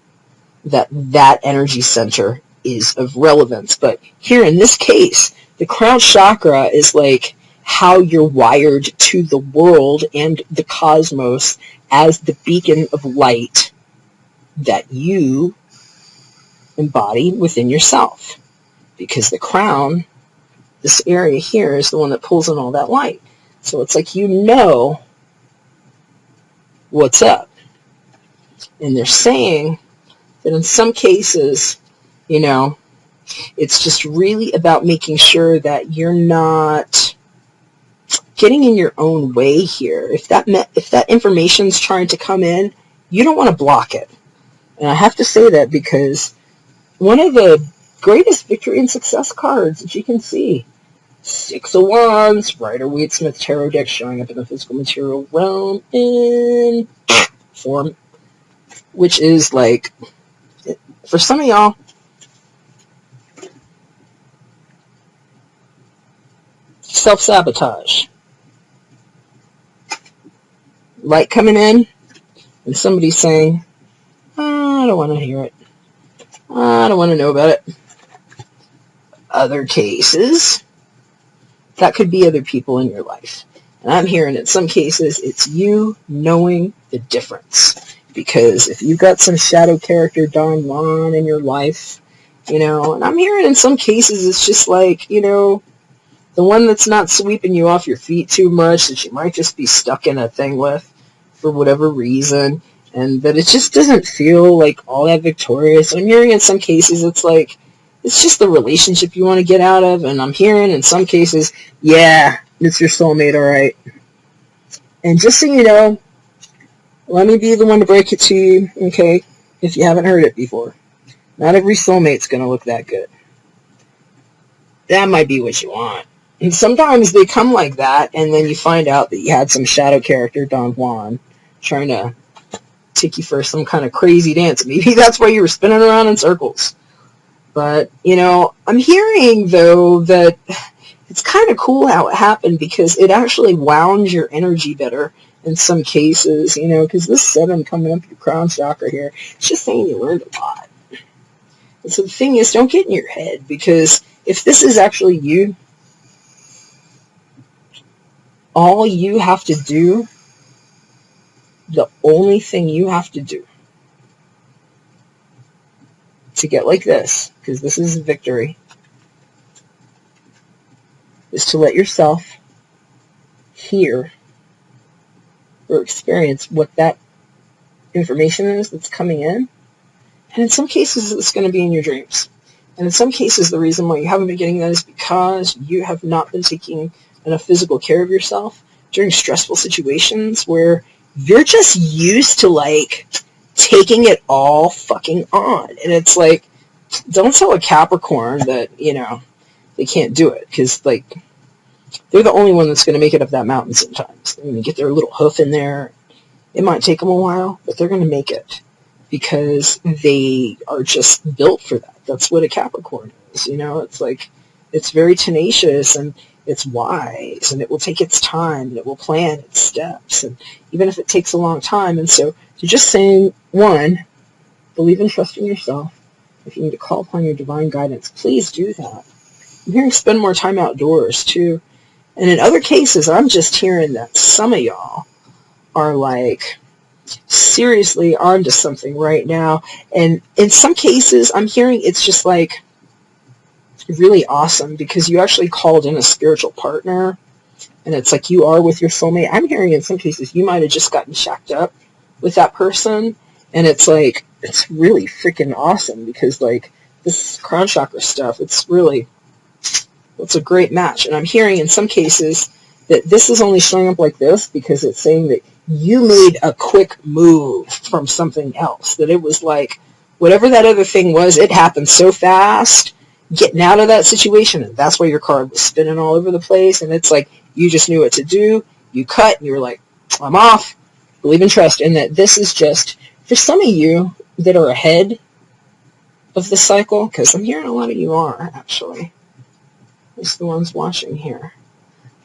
that that energy center is of relevance. But here in this case, the crown chakra is like how you're wired to the world and the cosmos as the beacon of light that you embody within yourself. Because the crown, this area here, is the one that pulls in all that light. So it's like you know what's up. And they're saying that in some cases, you know, it's just really about making sure that you're not getting in your own way here. If that information's trying to come in, you don't want to block it. And I have to say that because one of the greatest victory and success cards that you can see. 6 of Wands, Rider-Waite-Smith Tarot deck showing up in the physical material realm in form, which is like, for some of y'all, self-sabotage. Light coming in, and somebody's saying, I don't want to hear it. I don't want to know about it. Other cases, that could be other people in your life. And I'm hearing in some cases, it's you knowing the difference. Because if you've got some shadow character Don Juan in your life, and I'm hearing in some cases, it's just like, the one that's not sweeping you off your feet too much, that you might just be stuck in a thing with for whatever reason, and that it just doesn't feel like all that victorious. I'm hearing in some cases, it's like, it's just the relationship you want to get out of, and I'm hearing in some cases, yeah, it's your soulmate, alright. And just so you know, let me be the one to break it to you, okay, if you haven't heard it before. Not every soulmate's going to look that good. That might be what you want. And sometimes they come like that, and then you find out that you had some shadow character, Don Juan, trying to take you for some kind of crazy dance. Maybe that's why you were spinning around in circles. But, I'm hearing, though, that it's kind of cool how it happened, because it actually wound your energy better in some cases, because this 7 coming up your crown chakra here, it's just saying you learned a lot. And so the thing is, don't get in your head, because if this is actually you, all you have to do, the only thing you have to do to get like this, because this is victory, is to let yourself hear or experience what that information is that's coming in. And in some cases, it's going to be in your dreams. And in some cases, the reason why you haven't been getting that is because you have not been taking enough physical care of yourself during stressful situations where you're just used to, like, taking it all fucking on. And it's like, don't tell a Capricorn that, they can't do it. Because, like, they're the only one that's going to make it up that mountain sometimes. They're going to get their little hoof in there. It might take them a while, but they're going to make it. Because they are just built for that. That's what a Capricorn is, It's like, it's very tenacious, and it's wise, and it will take its time, and it will plan its steps, and even if it takes a long time. And so just saying, 1, believe and trust in yourself. If you need to call upon your divine guidance, please do that. I'm hearing spend more time outdoors, too. And in other cases, I'm just hearing that some of y'all are, like, seriously onto something right now. And in some cases, I'm hearing it's just, like, really awesome, because you actually called in a spiritual partner, and it's like you are with your soulmate. I'm hearing in some cases you might have just gotten shacked up with that person, and it's like, it's really freaking awesome, because, like, this crown chakra stuff, it's a great match. And I'm hearing in some cases that this is only showing up like this because it's saying that you made a quick move from something else, that it was like, whatever that other thing was, it happened so fast, getting out of that situation, and that's why your card was spinning all over the place, and it's like, you just knew what to do, you cut, and you were like, I'm off, believe and trust, and that this is just, for some of you that are ahead of the cycle, because I'm hearing a lot of you are, actually, at least the ones watching here,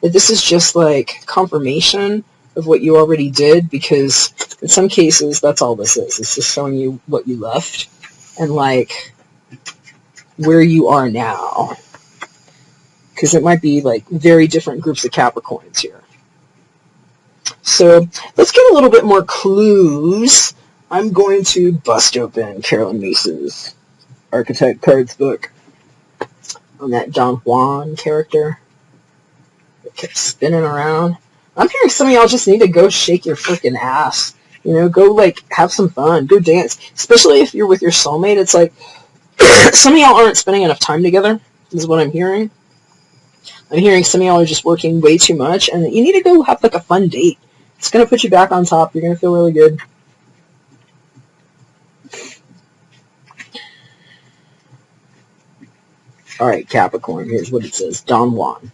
that this is just like confirmation of what you already did, because in some cases, that's all this is. It's just showing you what you left, and like, where you are now. Because it might be like very different groups of Capricorns here. So let's get a little bit more clues. I'm going to bust open Carolyn Mace's Archetype Cards book on that Don Juan character that kept spinning around. I'm hearing some of y'all just need to go shake your freaking ass. Go like have some fun, go dance. Especially if you're with your soulmate. It's like, some of y'all aren't spending enough time together, is what I'm hearing. I'm hearing some of y'all are just working way too much, and you need to go have like a fun date. It's going to put you back on top. You're going to feel really good. All right, Capricorn, here's what it says. Don Juan.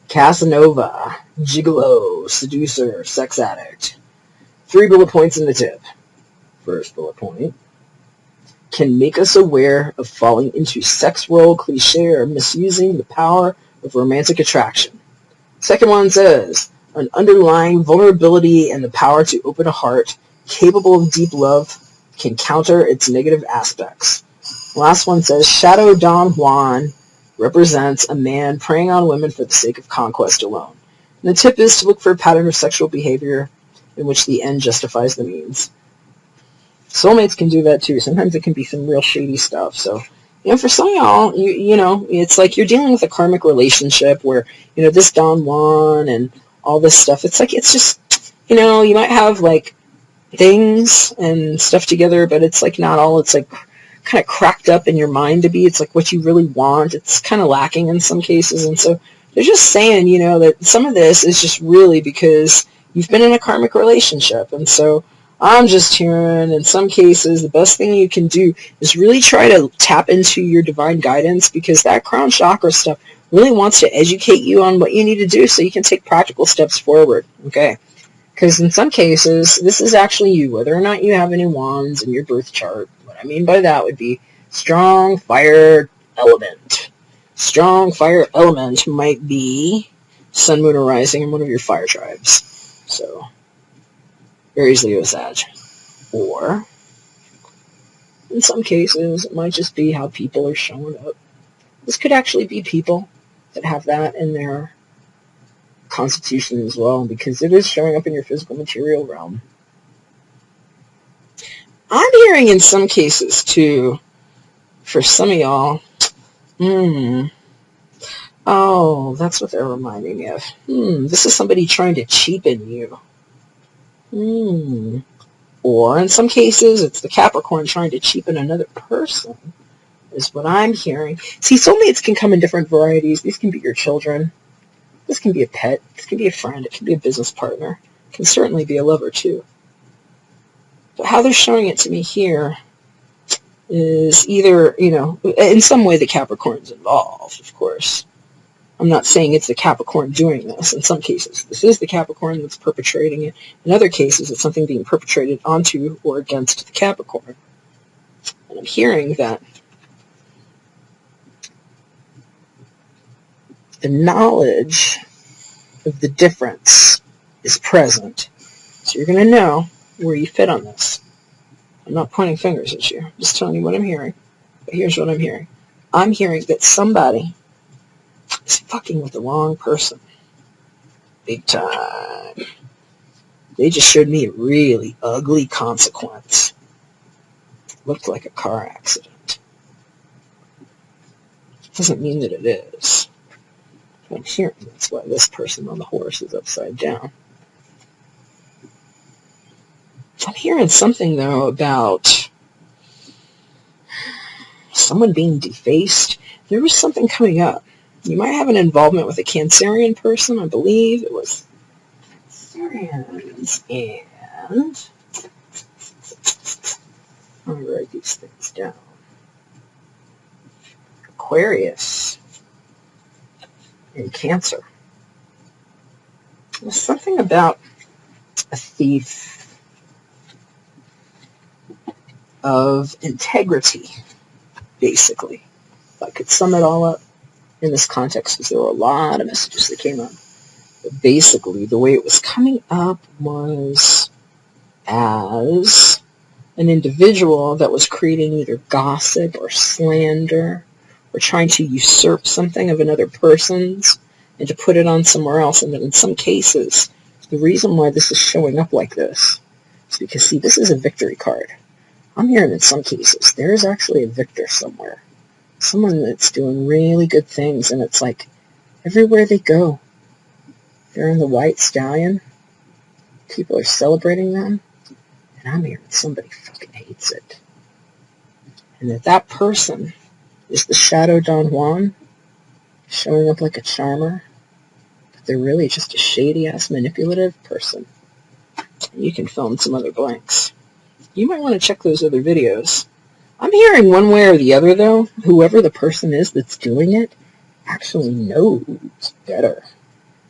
Casanova, gigolo, seducer, sex addict. 3 bullet points in the tip. First bullet point. Can make us aware of falling into sex role cliché or misusing the power of romantic attraction. Second one says, an underlying vulnerability and the power to open a heart capable of deep love can counter its negative aspects. Last one says, Shadow Don Juan represents a man preying on women for the sake of conquest alone. And the tip is to look for a pattern of sexual behavior in which the end justifies the means. Soulmates can do that too. Sometimes it can be some real shady stuff. So, for some of y'all, you know, it's like you're dealing with a karmic relationship where, this Don Juan and all this stuff. It's like, it's just, you might have like things and stuff together, but it's like not all, it's like kind of cracked up in your mind to be. It's like what you really want. It's kind of lacking in some cases. And so they're just saying, that some of this is just really because you've been in a karmic relationship. And so I'm just hearing, in some cases, the best thing you can do is really try to tap into your divine guidance, because that crown chakra stuff really wants to educate you on what you need to do so you can take practical steps forward, okay? Because in some cases, this is actually you, whether or not you have any wands in your birth chart. What I mean by that would be strong fire element. Strong fire element might be Sun, Moon, or Rising in one of your fire tribes. So Aries, Leo, Sag. Or, in some cases, it might just be how people are showing up. This could actually be people that have that in their constitution as well, because it is showing up in your physical material realm. I'm hearing in some cases, too, for some of y'all, oh, that's what they're reminding me of. This is somebody trying to cheapen you. Or in some cases, it's the Capricorn trying to cheapen another person, is what I'm hearing. See, soulmates can come in different varieties. These can be your children. This can be a pet. This can be a friend. It can be a business partner. It can certainly be a lover, too. But how they're showing it to me here is either, in some way the Capricorn's involved, of course. I'm not saying it's the Capricorn doing this. In some cases, this is the Capricorn that's perpetrating it. In other cases, it's something being perpetrated onto or against the Capricorn. And I'm hearing that the knowledge of the difference is present. So you're going to know where you fit on this. I'm not pointing fingers at you. I'm just telling you what I'm hearing. But here's what I'm hearing. I'm hearing that somebody is fucking with the wrong person. Big time. They just showed me a really ugly consequence. Looked like a car accident. Doesn't mean that it is. But I'm hearing that's why this person on the horse is upside down. I'm hearing something, though, about someone being defaced. There was something coming up. You might have an involvement with a Cancerian person. I believe it was Cancerians. And I'm going to write these things down. Aquarius and Cancer. There's something about a thief of integrity, basically. If I could sum it all up in this context, because there were a lot of messages that came up. But basically, the way it was coming up was as an individual that was creating either gossip or slander or trying to usurp something of another person's and to put it on somewhere else. And then in some cases, the reason why this is showing up like this is because, see, this is a victory card. I'm hearing in some cases there is actually a victor somewhere. Someone that's doing really good things, and it's like everywhere they go, they're in the white stallion. People are celebrating them, and I'm hearing somebody fucking hates it. And that person is the Shadow Don Juan, showing up like a charmer, but they're really just a shady-ass manipulative person. You can fill in some other blanks. You might want to check those other videos. I'm hearing one way or the other, though, whoever the person is that's doing it actually knows better.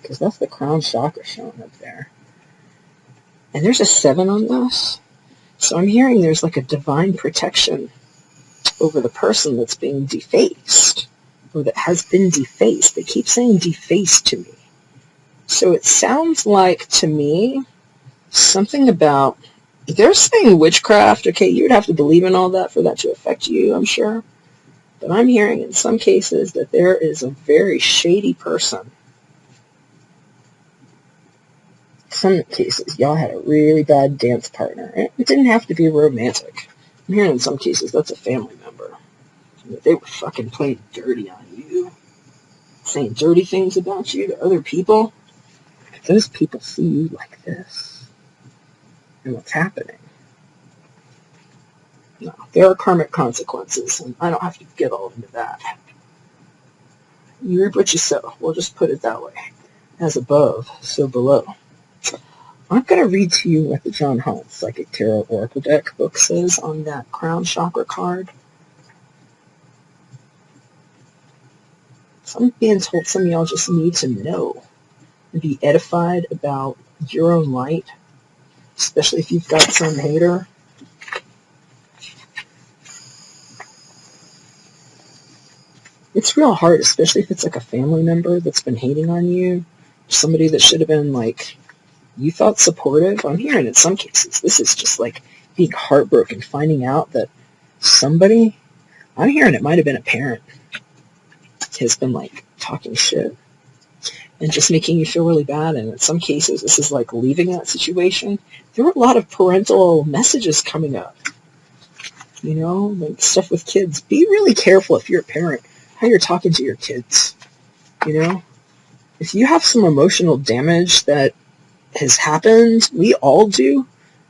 Because that's the crown chakra showing up there. And there's a 7 on this. So I'm hearing there's like a divine protection over the person that's being defaced, or that has been defaced. They keep saying defaced to me. So it sounds like, to me, something about, they're saying witchcraft. Okay, you would have to believe in all that for that to affect you, I'm sure. But I'm hearing in some cases that there is a very shady person. Some cases, y'all had a really bad dance partner. It didn't have to be romantic. I'm hearing in some cases that's a family member. They were fucking playing dirty on you. Saying dirty things about you to other people. Those people see you like this. And what's happening? No, there are karmic consequences, and I don't have to get all into that. You reap what you sow. We'll just put it that way. As above, so below. I'm going to read to you what the John Hall Psychic Tarot Oracle Deck book says on that crown chakra card. So I'm being told some of y'all just need to know and be edified about your own light, especially if you've got some hater. It's real hard, especially if it's like a family member that's been hating on you, somebody that should have been like, you thought supportive. I'm hearing in some cases, this is just like being heartbroken, finding out that somebody, I'm hearing it might have been a parent, has been like talking shit and just making you feel really bad. And in some cases, this is like leaving that situation. There were a lot of parental messages coming up, you know, like stuff with kids. Be really careful if you're a parent, how you're talking to your kids, you know. If you have some emotional damage that has happened, we all do,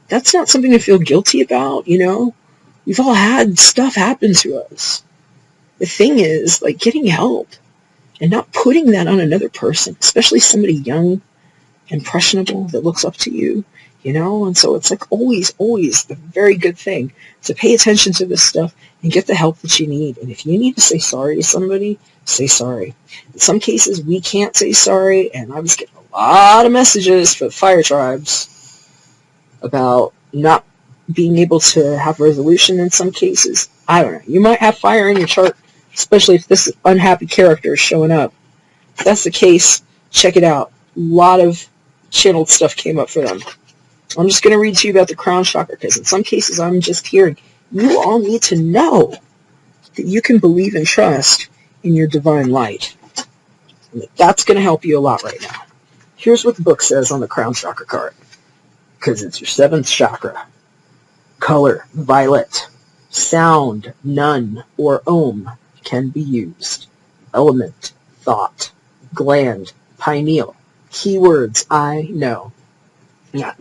that's not something to feel guilty about, you know. We've all had stuff happen to us. The thing is, like, getting help and not putting that on another person, especially somebody young, impressionable, that looks up to you, you know. And so it's like always a very good thing to pay attention to this stuff and get the help that you need. And if you need to say sorry to somebody, say sorry. In some cases, we can't say sorry, and I was getting a lot of messages for the fire tribes about not being able to have resolution in some cases. I don't know. You might have fire in your chart, especially if this unhappy character is showing up. If that's the case, check it out. A lot of channeled stuff came up for them. I'm just going to read to you about the crown chakra, because in some cases I'm just hearing, you all need to know that you can believe and trust in your divine light. And that's going to help you a lot right now. Here's what the book says on the crown chakra card, because it's your 7th chakra. Color, violet. Sound, none, or ohm can be used. Element, thought. Gland, pineal. Keywords, I know. Now,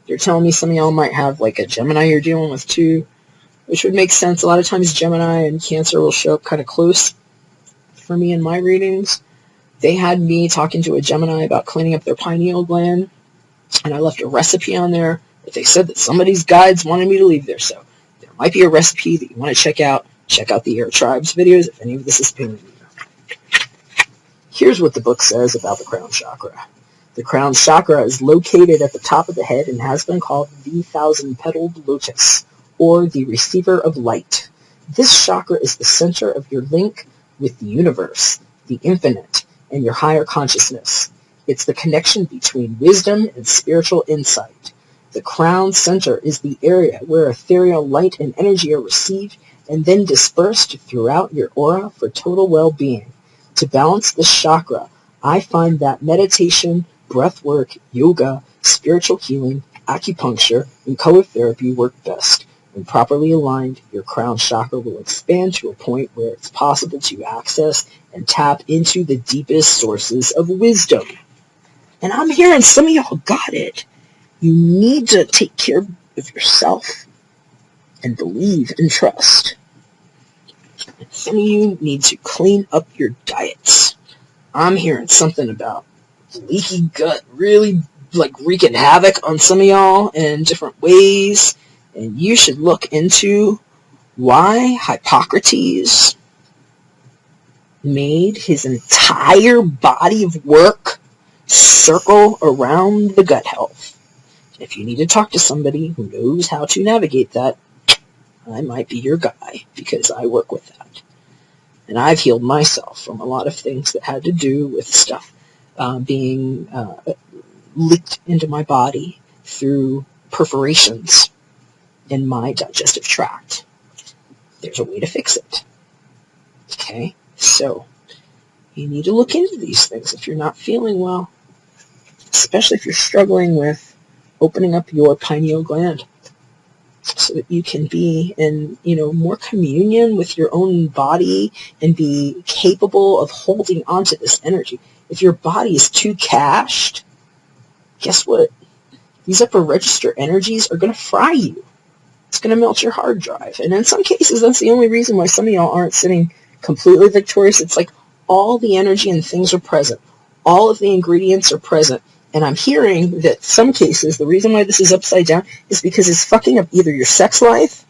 you're telling me some of y'all might have like a Gemini you're dealing with too, which would make sense. A lot of times Gemini and Cancer will show up kind of close for me in my readings. They had me talking to a Gemini about cleaning up their pineal gland, and I left a recipe on there, but they said that somebody's guides wanted me to leave there, so there might be a recipe that you want to check out. Check out the Air Tribes videos if any of this is appealing to you. Here's what the book says about the crown chakra. The crown chakra is located at the top of the head and has been called the 1,000-petaled lotus, or the receiver of light. This chakra is the center of your link with the universe, the infinite, and your higher consciousness. It's the connection between wisdom and spiritual insight. The crown center is the area where ethereal light and energy are received and then dispersed throughout your aura for total well-being. To balance this chakra, I find that meditation, breath work, yoga, spiritual healing, acupuncture, and color therapy work best. When properly aligned, your crown chakra will expand to a point where it's possible to access and tap into the deepest sources of wisdom. And I'm hearing some of y'all got it. You need to take care of yourself and believe and trust. Some of you need to clean up your diets. I'm hearing something about leaky gut really like wreaking havoc on some of y'all in different ways. And you should look into why Hippocrates made his entire body of work circle around the gut health. If you need to talk to somebody who knows how to navigate that, I might be your guy, because I work with that. And I've healed myself from a lot of things that had to do with stuff being leaked into my body through perforations in my digestive tract. There's a way to fix it. Okay? So, you need to look into these things if you're not feeling well, especially if you're struggling with opening up your pineal gland so that you can be in, more communion with your own body and be capable of holding onto this energy. If your body is too cached, guess what? These upper register energies are going to fry you. It's going to melt your hard drive. And in some cases, that's the only reason why some of y'all aren't sitting completely victorious. It's like all the energy and things are present. All of the ingredients are present. And I'm hearing that some cases, the reason why this is upside down is because it's fucking up either your sex life,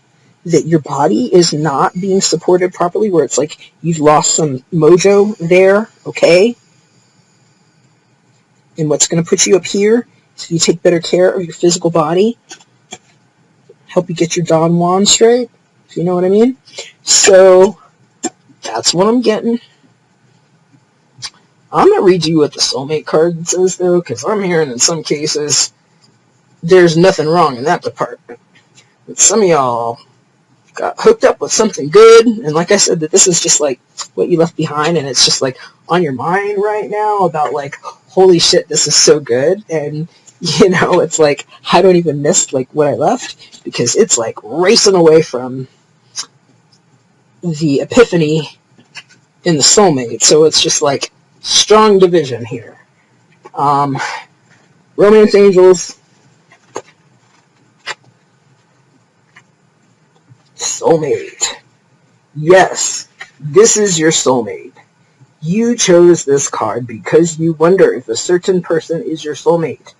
that your body is not being supported properly, where it's like you've lost some mojo there, okay? And what's going to put you up here is if you take better care of your physical body, help you get your Don Juan straight, if you know what I mean. So, that's what I'm getting. I'm going to read you what the soulmate card says, though, because I'm hearing in some cases there's nothing wrong in that department. But some of y'all got hooked up with something good, and like I said, that this is just like what you left behind, and it's just like on your mind right now about like, holy shit, this is so good, and it's like I don't even miss like what I left, because it's like racing away from the epiphany in the soulmate. So it's just like strong division here. Romance angels, soulmate. Yes, this is your soulmate. You chose this card because you wonder if a certain person is your soulmate.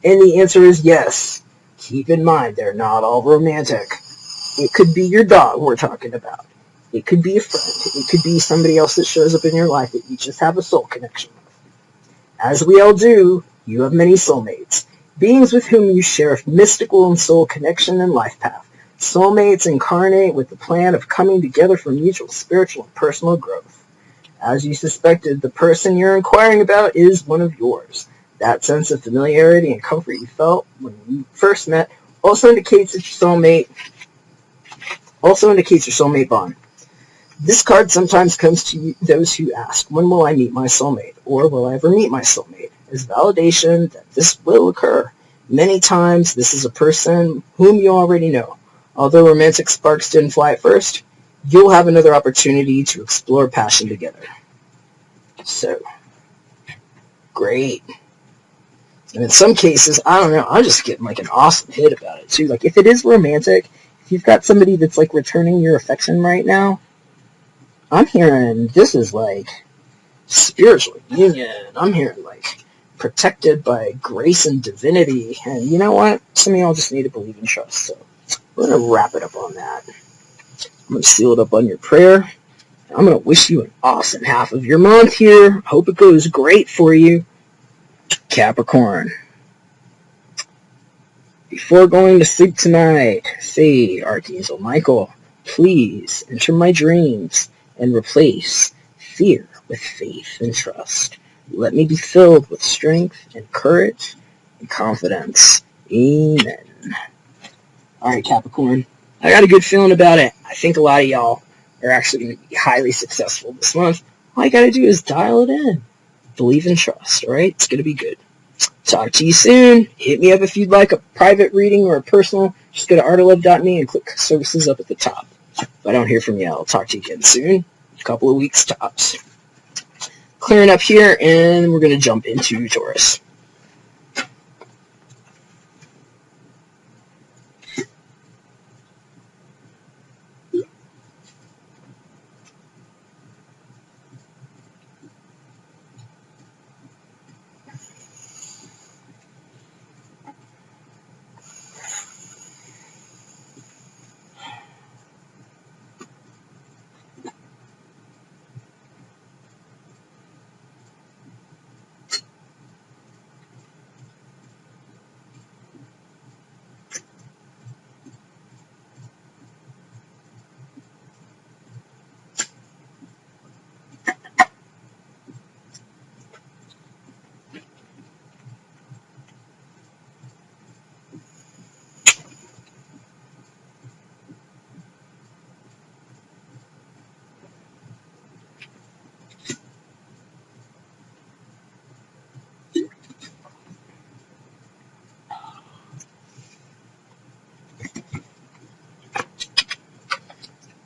And the answer is yes. Keep in mind, they're not all romantic. It could be your dog we're talking about. It could be a friend. It could be somebody else that shows up in your life that you just have a soul connection with. As we all do, you have many soulmates. Beings with whom you share a mystical and soul connection and life path. Soulmates incarnate with the plan of coming together for mutual spiritual and personal growth. As you suspected, the person you're inquiring about is one of yours. That sense of familiarity and comfort you felt when you first met also indicates your soulmate bond. This card sometimes comes to those who ask, when will I meet my soulmate? Or will I ever meet my soulmate? As validation that this will occur. Many times, this is a person whom you already know. Although romantic sparks didn't fly at first, you'll have another opportunity to explore passion together. So, great. And in some cases, I don't know, I'm just getting like an awesome hit about it too. Like if it is romantic, if you've got somebody that's like returning your affection right now, I'm hearing this is like spiritual union. I'm hearing like protected by grace and divinity. And you know what? Some of y'all just need to believe and trust. So we're going to wrap it up on that. I'm going to seal it up on your prayer. I'm going to wish you an awesome half of your month here. Hope it goes great for you, Capricorn. Before going to sleep tonight, say, Archangel Michael, please enter my dreams and replace fear with faith and trust. Let me be filled with strength and courage and confidence. Amen. All right, Capricorn. I got a good feeling about it. I think a lot of y'all are actually going to be highly successful this month. All you got to do is dial it in. Believe and trust, all right? It's going to be good. Talk to you soon. Hit me up if you'd like a private reading or a personal. Just go to artoflove.me and click services up at the top. If I don't hear from you, I'll talk to you again soon. A couple of weeks tops. Clearing up here, and we're going to jump into Taurus.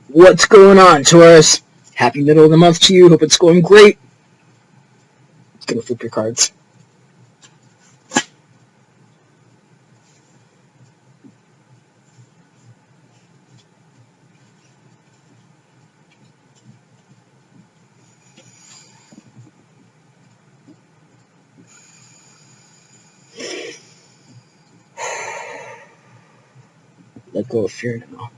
What's going on, Taurus? Happy middle of the month to you. Hope it's going great. Gonna flip your cards. Let go of fear now.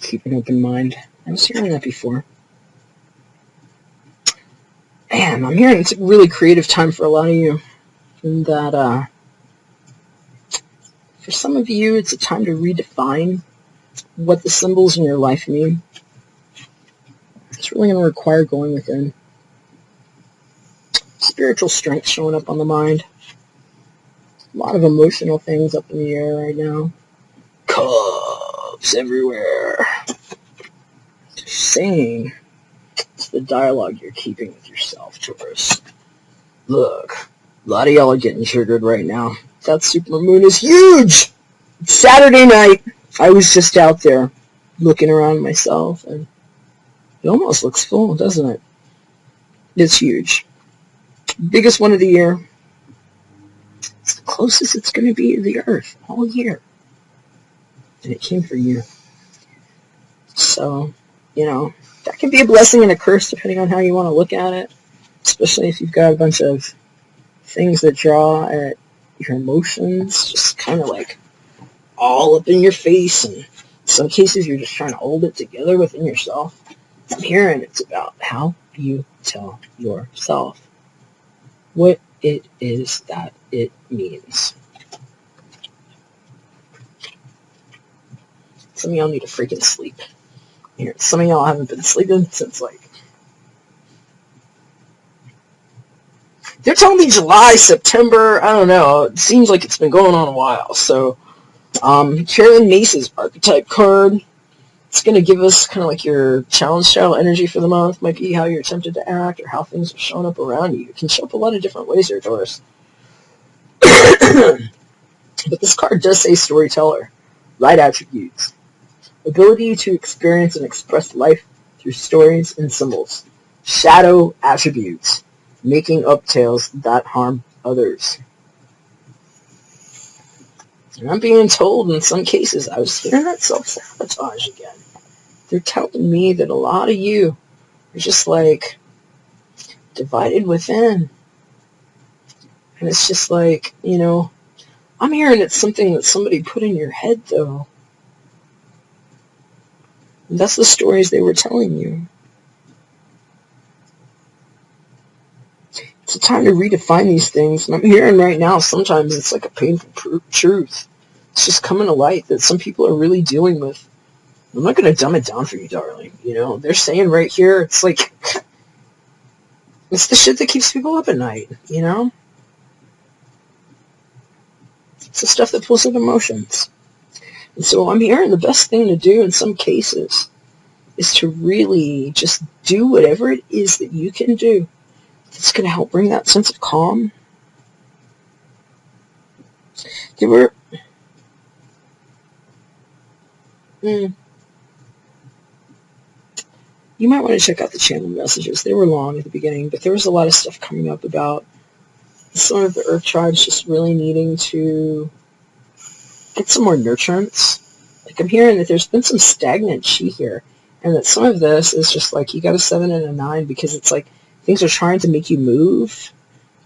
Keep an open mind. I was hearing that before. Man, I'm hearing it's a really creative time for a lot of you. And that, for some of you, it's a time to redefine what the symbols in your life mean. It's really going to require going within. Spiritual strength showing up on the mind. A lot of emotional things up in the air right now. Cubs everywhere. Just saying, it's the dialogue you're keeping with yourself, Taurus. Look, a lot of y'all are getting triggered right now. That supermoon is huge! It's Saturday night. I was just out there looking around myself, and it almost looks full, doesn't it? It's huge. Biggest one of the year. It's the closest it's going to be to the Earth all year. And it came for you. So, that can be a blessing and a curse depending on how you want to look at it. Especially if you've got a bunch of things that draw at your emotions, just kind of like all up in your face. And in some cases, you're just trying to hold it together within yourself. I'm hearing it's about how you tell yourself what it is that it means. Some of y'all need to freaking sleep. Here, some of y'all haven't been sleeping since they're telling me July, September, I don't know. It seems like it's been going on a while. So, Carolyn Mace's archetype card. It's going to give us kind of like your challenge style energy for the month. Might be how you're tempted to act or how things are showing up around you. It can show up a lot of different ways here, Taurus. But this card does say storyteller. Right attributes. Ability to experience and express life through stories and symbols. Shadow attributes. Making up tales that harm others. And I'm being told in some cases, I was hearing that self-sabotage again. They're telling me that a lot of you are just like divided within. And it's just like, I'm hearing it's something that somebody put in your head though. And that's the stories they were telling you. It's a time to redefine these things. And I'm hearing right now, sometimes it's like a painful truth. It's just coming to light that some people are really dealing with. I'm not going to dumb it down for you, darling. They're saying right here, it's like, it's the shit that keeps people up at night, It's the stuff that pulls up emotions. And so I'm hearing the best thing to do in some cases is to really just do whatever it is that you can do that's going to help bring that sense of calm. You might want to check out the channel messages. They were long at the beginning, but there was a lot of stuff coming up about some of the Earth tribes just really needing to get some more nurturance. Like I'm hearing that there's been some stagnant chi here, and that some of this is just like you got a 7 and a 9 because it's like things are trying to make you move,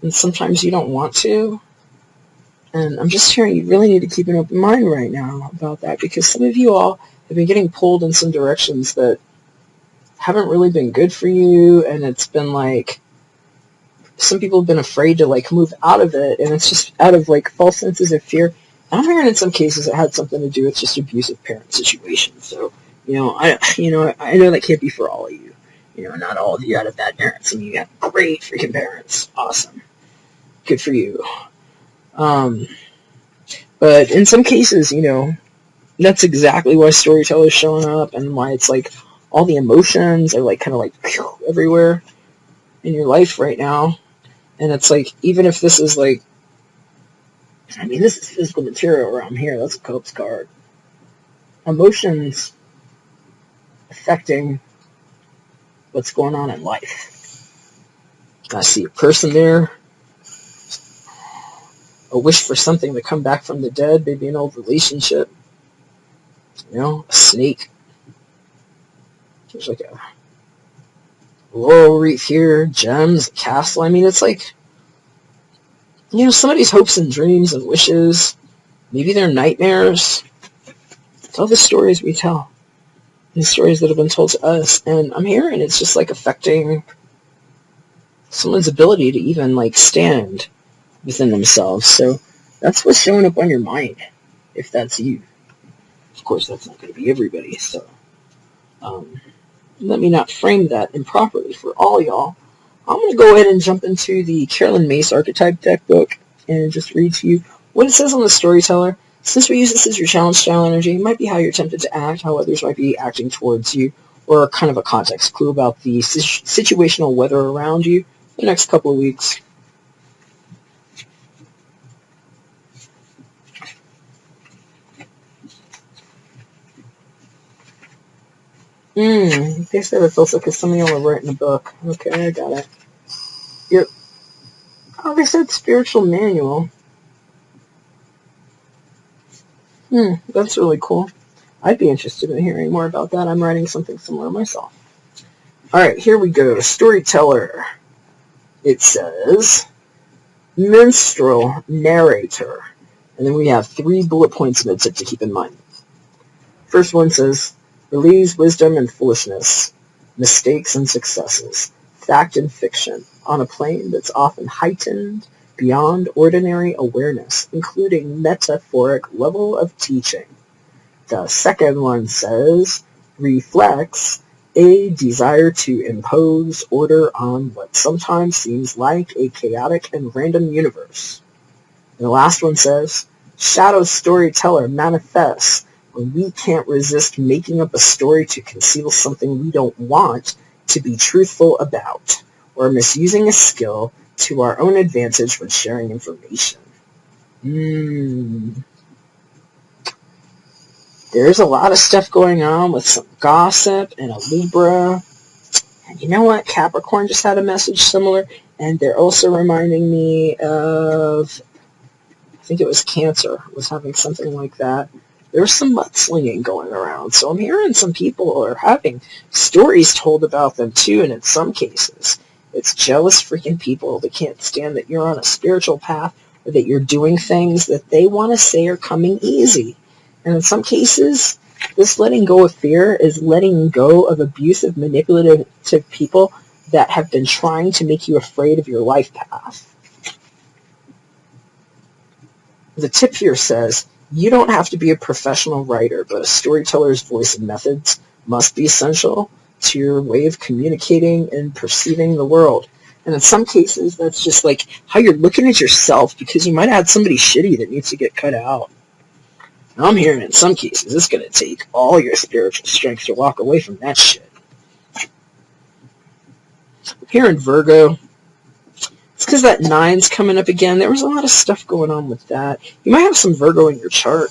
and sometimes you don't want to. And I'm just hearing you really need to keep an open mind right now about that because some of you all have been getting pulled in some directions that haven't really been good for you, and it's been like some people have been afraid to like move out of it, and it's just out of like false senses of fear. And I'm hearing in some cases it had something to do with just abusive parent situations. So, I know that can't be for all of you. Not all of you had bad parents. Some of you got great freaking parents. Awesome. Good for you. But in some cases, that's exactly why storyteller's showing up and why it's like all the emotions are like kind of like everywhere in your life right now. And it's like, even if this is like I mean, this is physical material around here. That's a Copes card. Emotions affecting what's going on in life. I see a person there. A wish for something to come back from the dead. Maybe an old relationship. You know, a snake. There's like a laurel wreath here. Gems, a castle. I mean, it's like, you know, somebody's hopes and dreams and wishes. Maybe they're nightmares. It's all the stories we tell. The stories that have been told to us. And I'm hearing it's just like affecting someone's ability to even like stand within themselves. So that's what's showing up on your mind, if that's you. Of course, that's not going to be everybody. So let me not frame that improperly for all y'all. I'm going to go ahead and jump into the Carolyn Mace Archetype deck book and just read to you what it says on the Storyteller. Since we use this as your challenge style energy, it might be how you're tempted to act, how others might be acting towards you, or kind of a context clue about the situational weather around you the next couple of weeks. They said it's also because some of y'all are writing a book. Okay, I got it. Yep. Oh, they said spiritual manual. That's really cool. I'd be interested in hearing more about that. I'm writing something similar myself. Alright, here we go. Storyteller. It says, minstrel, narrator. And then we have 3 bullet points in it to keep in mind. First one says, relieves wisdom and foolishness, mistakes and successes, fact and fiction, on a plane that's often heightened beyond ordinary awareness, including metaphoric level of teaching. The second one says, reflects a desire to impose order on what sometimes seems like a chaotic and random universe. And the last one says, shadow storyteller manifests when we can't resist making up a story to conceal something we don't want to be truthful about, or misusing a skill to our own advantage when sharing information. There's a lot of stuff going on with some gossip and a Libra. And you know what? Capricorn just had a message similar, and they're also reminding me of, I think it was Cancer was having something like that. There's some mudslinging going around, so I'm hearing some people are having stories told about them too, and in some cases, it's jealous freaking people that can't stand that you're on a spiritual path or that you're doing things that they want to say are coming easy. And in some cases, this letting go of fear is letting go of abusive, manipulative people that have been trying to make you afraid of your life path. The tip here says, you don't have to be a professional writer, but a storyteller's voice and methods must be essential to your way of communicating and perceiving the world. And in some cases, that's just like how you're looking at yourself, because you might have had somebody shitty that needs to get cut out. And I'm hearing in some cases, it's going to take all your spiritual strength to walk away from that shit. Here in Virgo, it's because that 9's coming up again. There was a lot of stuff going on with that. You might have some Virgo in your chart.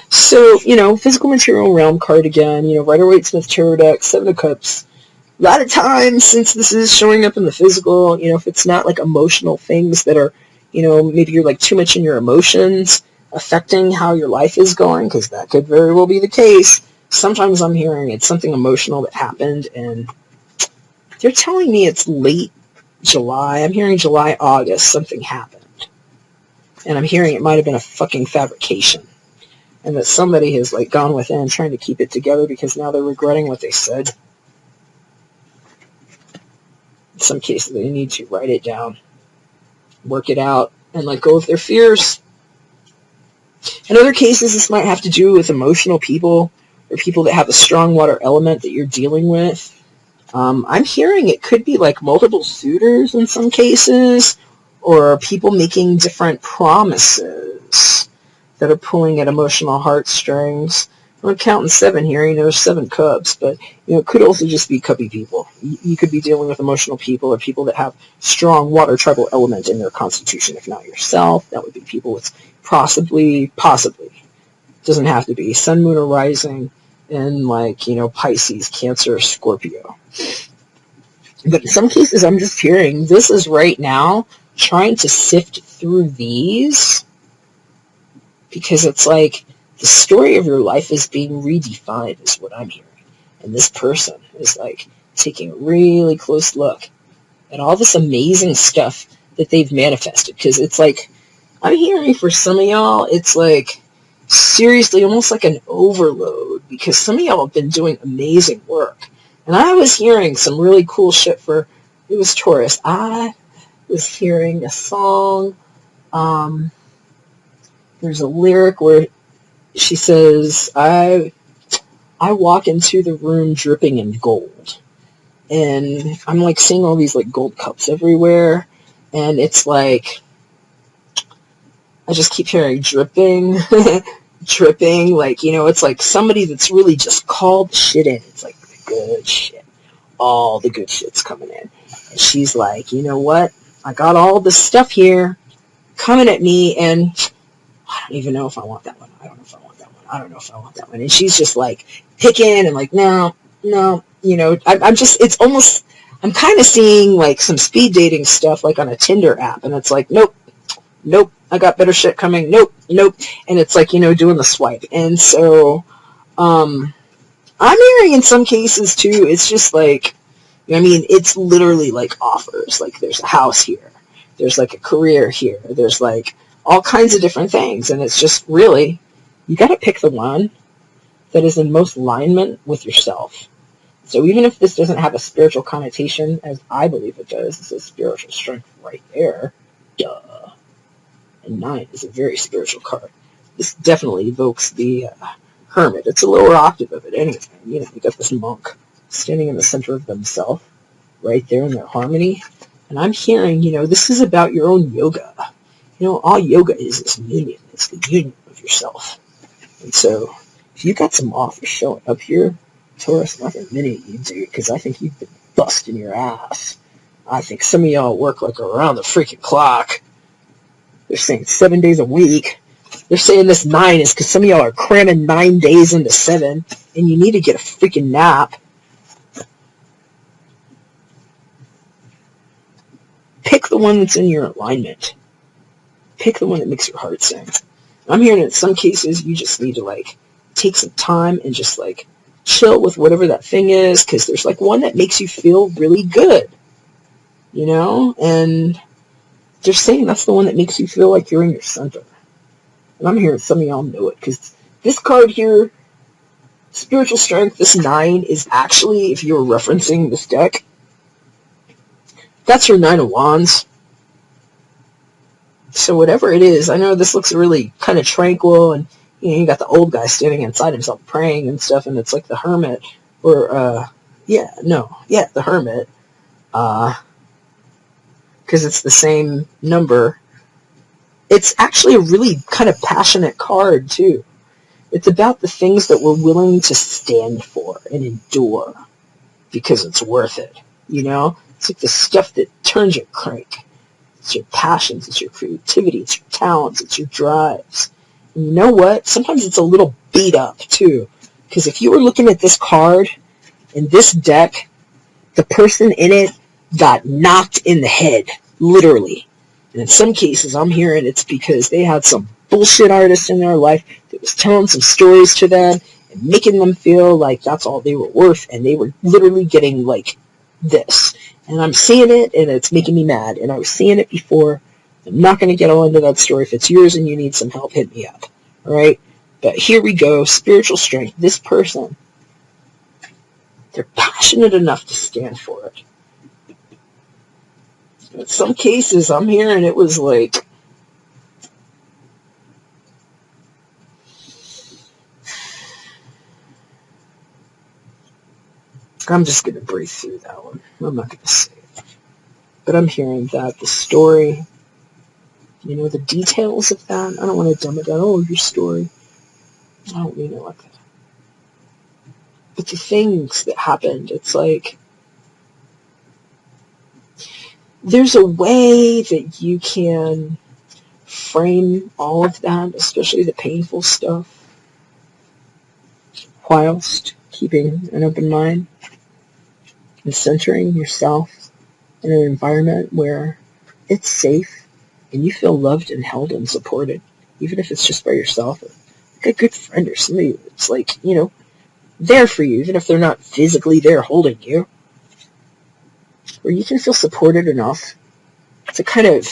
So, physical material realm card again. Rider-Waite-Smith Tarot deck, 7 of Cups. A lot of times, since this is showing up in the physical, if it's not like emotional things that are, maybe you're like too much in your emotions affecting how your life is going, because that could very well be the case. Sometimes I'm hearing it's something emotional that happened, and they're telling me it's late July. I'm hearing July, August, something happened. And I'm hearing it might have been a fucking fabrication. And that somebody has gone within trying to keep it together because now they're regretting what they said. In some cases, they need to write it down, work it out, and let go of their fears. In other cases, this might have to do with emotional people or people that have a strong water element that you're dealing with. I'm hearing it could be multiple suitors in some cases, or people making different promises that are pulling at emotional heartstrings. I'm counting 7 here. You know, there's 7 cups, but you know, it could also just be cuppy people. You could be dealing with emotional people or people that have strong water tribal element in their constitution. If not yourself, that would be people with possibly, doesn't have to be, sun, moon, or rising in, like, you know, Pisces, Cancer, Scorpio. But in some cases, I'm just hearing this is right now trying to sift through these, because it's like the story of your life is being redefined is what I'm hearing. And this person is like taking a really close look at all this amazing stuff that they've manifested. Because it's like, I'm hearing for some of y'all, it's like seriously almost like an overload, because some of y'all have been doing amazing work. And I was hearing some really cool shit for, it was Taurus. I was hearing a song, there's a lyric where she says, I walk into the room dripping in gold. And I'm like seeing all these like gold cups everywhere. And it's like, I just keep hearing dripping, dripping. Like, you know, it's like somebody that's really just called shit in. It's like the good shit. All the good shit's coming in. And she's like, you know what? I got all this stuff here coming at me, and I don't even know if I want that one. I don't know if I want that one. I don't know if I want that one. And she's just like picking and like, no, you know, I'm just, it's almost, I'm kind of seeing like some speed dating stuff like on a Tinder app. And it's like, nope, I got better shit coming. Nope. And it's like, you know, doing the swipe. And so, I'm hearing in some cases too, it's just like, I mean, it's literally like offers. Like there's a house here. There's like a career here. There's like all kinds of different things. And it's just really, you got to pick the one that is in most alignment with yourself. So even if this doesn't have a spiritual connotation, as I believe it does, it's a spiritual strength right there. Duh. And 9 is a very spiritual card. This definitely evokes the Hermit. It's a lower octave of it anyway. You know, you got this monk standing in the center of themselves, right there in their harmony. And I'm hearing, you know, this is about your own yoga. You know, all yoga is union. It's the union of yourself. And so, if you got some offers showing up here, Taurus, not a minute you do, because I think you've been busting your ass. I think some of y'all work like around the freaking clock. They're saying 7 days a week. They're saying this 9 is because some of y'all are cramming 9 days into 7, and you need to get a freaking nap. Pick the one that's in your alignment. Pick the one that makes your heart sing. I'm hearing in some cases you just need to like take some time and just like chill with whatever that thing is, because there's like one that makes you feel really good, you know, and they're saying that's the one that makes you feel like you're in your center. And I'm hearing some of y'all know it, because this card here, spiritual strength, this 9 is actually, if you're referencing this deck, that's your 9 of Wands. So whatever it is, I know this looks really kind of tranquil, and you know, you got the old guy standing inside himself praying and stuff, and it's like the Hermit, or, the Hermit, because it's the same number. It's actually a really kind of passionate card, too. It's about the things that we're willing to stand for and endure, because it's worth it, you know? It's like the stuff that turns your crank. It's your passions, it's your creativity, it's your talents, it's your drives. And you know what? Sometimes it's a little beat up, too. Because if you were looking at this card, in this deck, the person in it got knocked in the head, literally. And in some cases, I'm hearing it's because they had some bullshit artist in their life that was telling some stories to them and making them feel like that's all they were worth, and they were literally getting, like, this. And I'm seeing it, and it's making me mad. And I was seeing it before. I'm not going to get all into that story. If it's yours and you need some help, hit me up. All right? But here we go. Spiritual strength. This person, they're passionate enough to stand for it. In some cases, I'm hearing it was like, I'm just going to breathe through that one. I'm not going to say it. But I'm hearing that the story, you know, the details of that, I don't want to dumb it down. Oh, your story. I don't mean it like that. But the things that happened, it's like, there's a way that you can frame all of that, especially the painful stuff, whilst keeping an open mind and centering yourself in an environment where it's safe and you feel loved and held and supported, even if it's just by yourself. Like a good friend or somebody that's like, there for you, even if they're not physically there holding you, where you can feel supported enough to kind of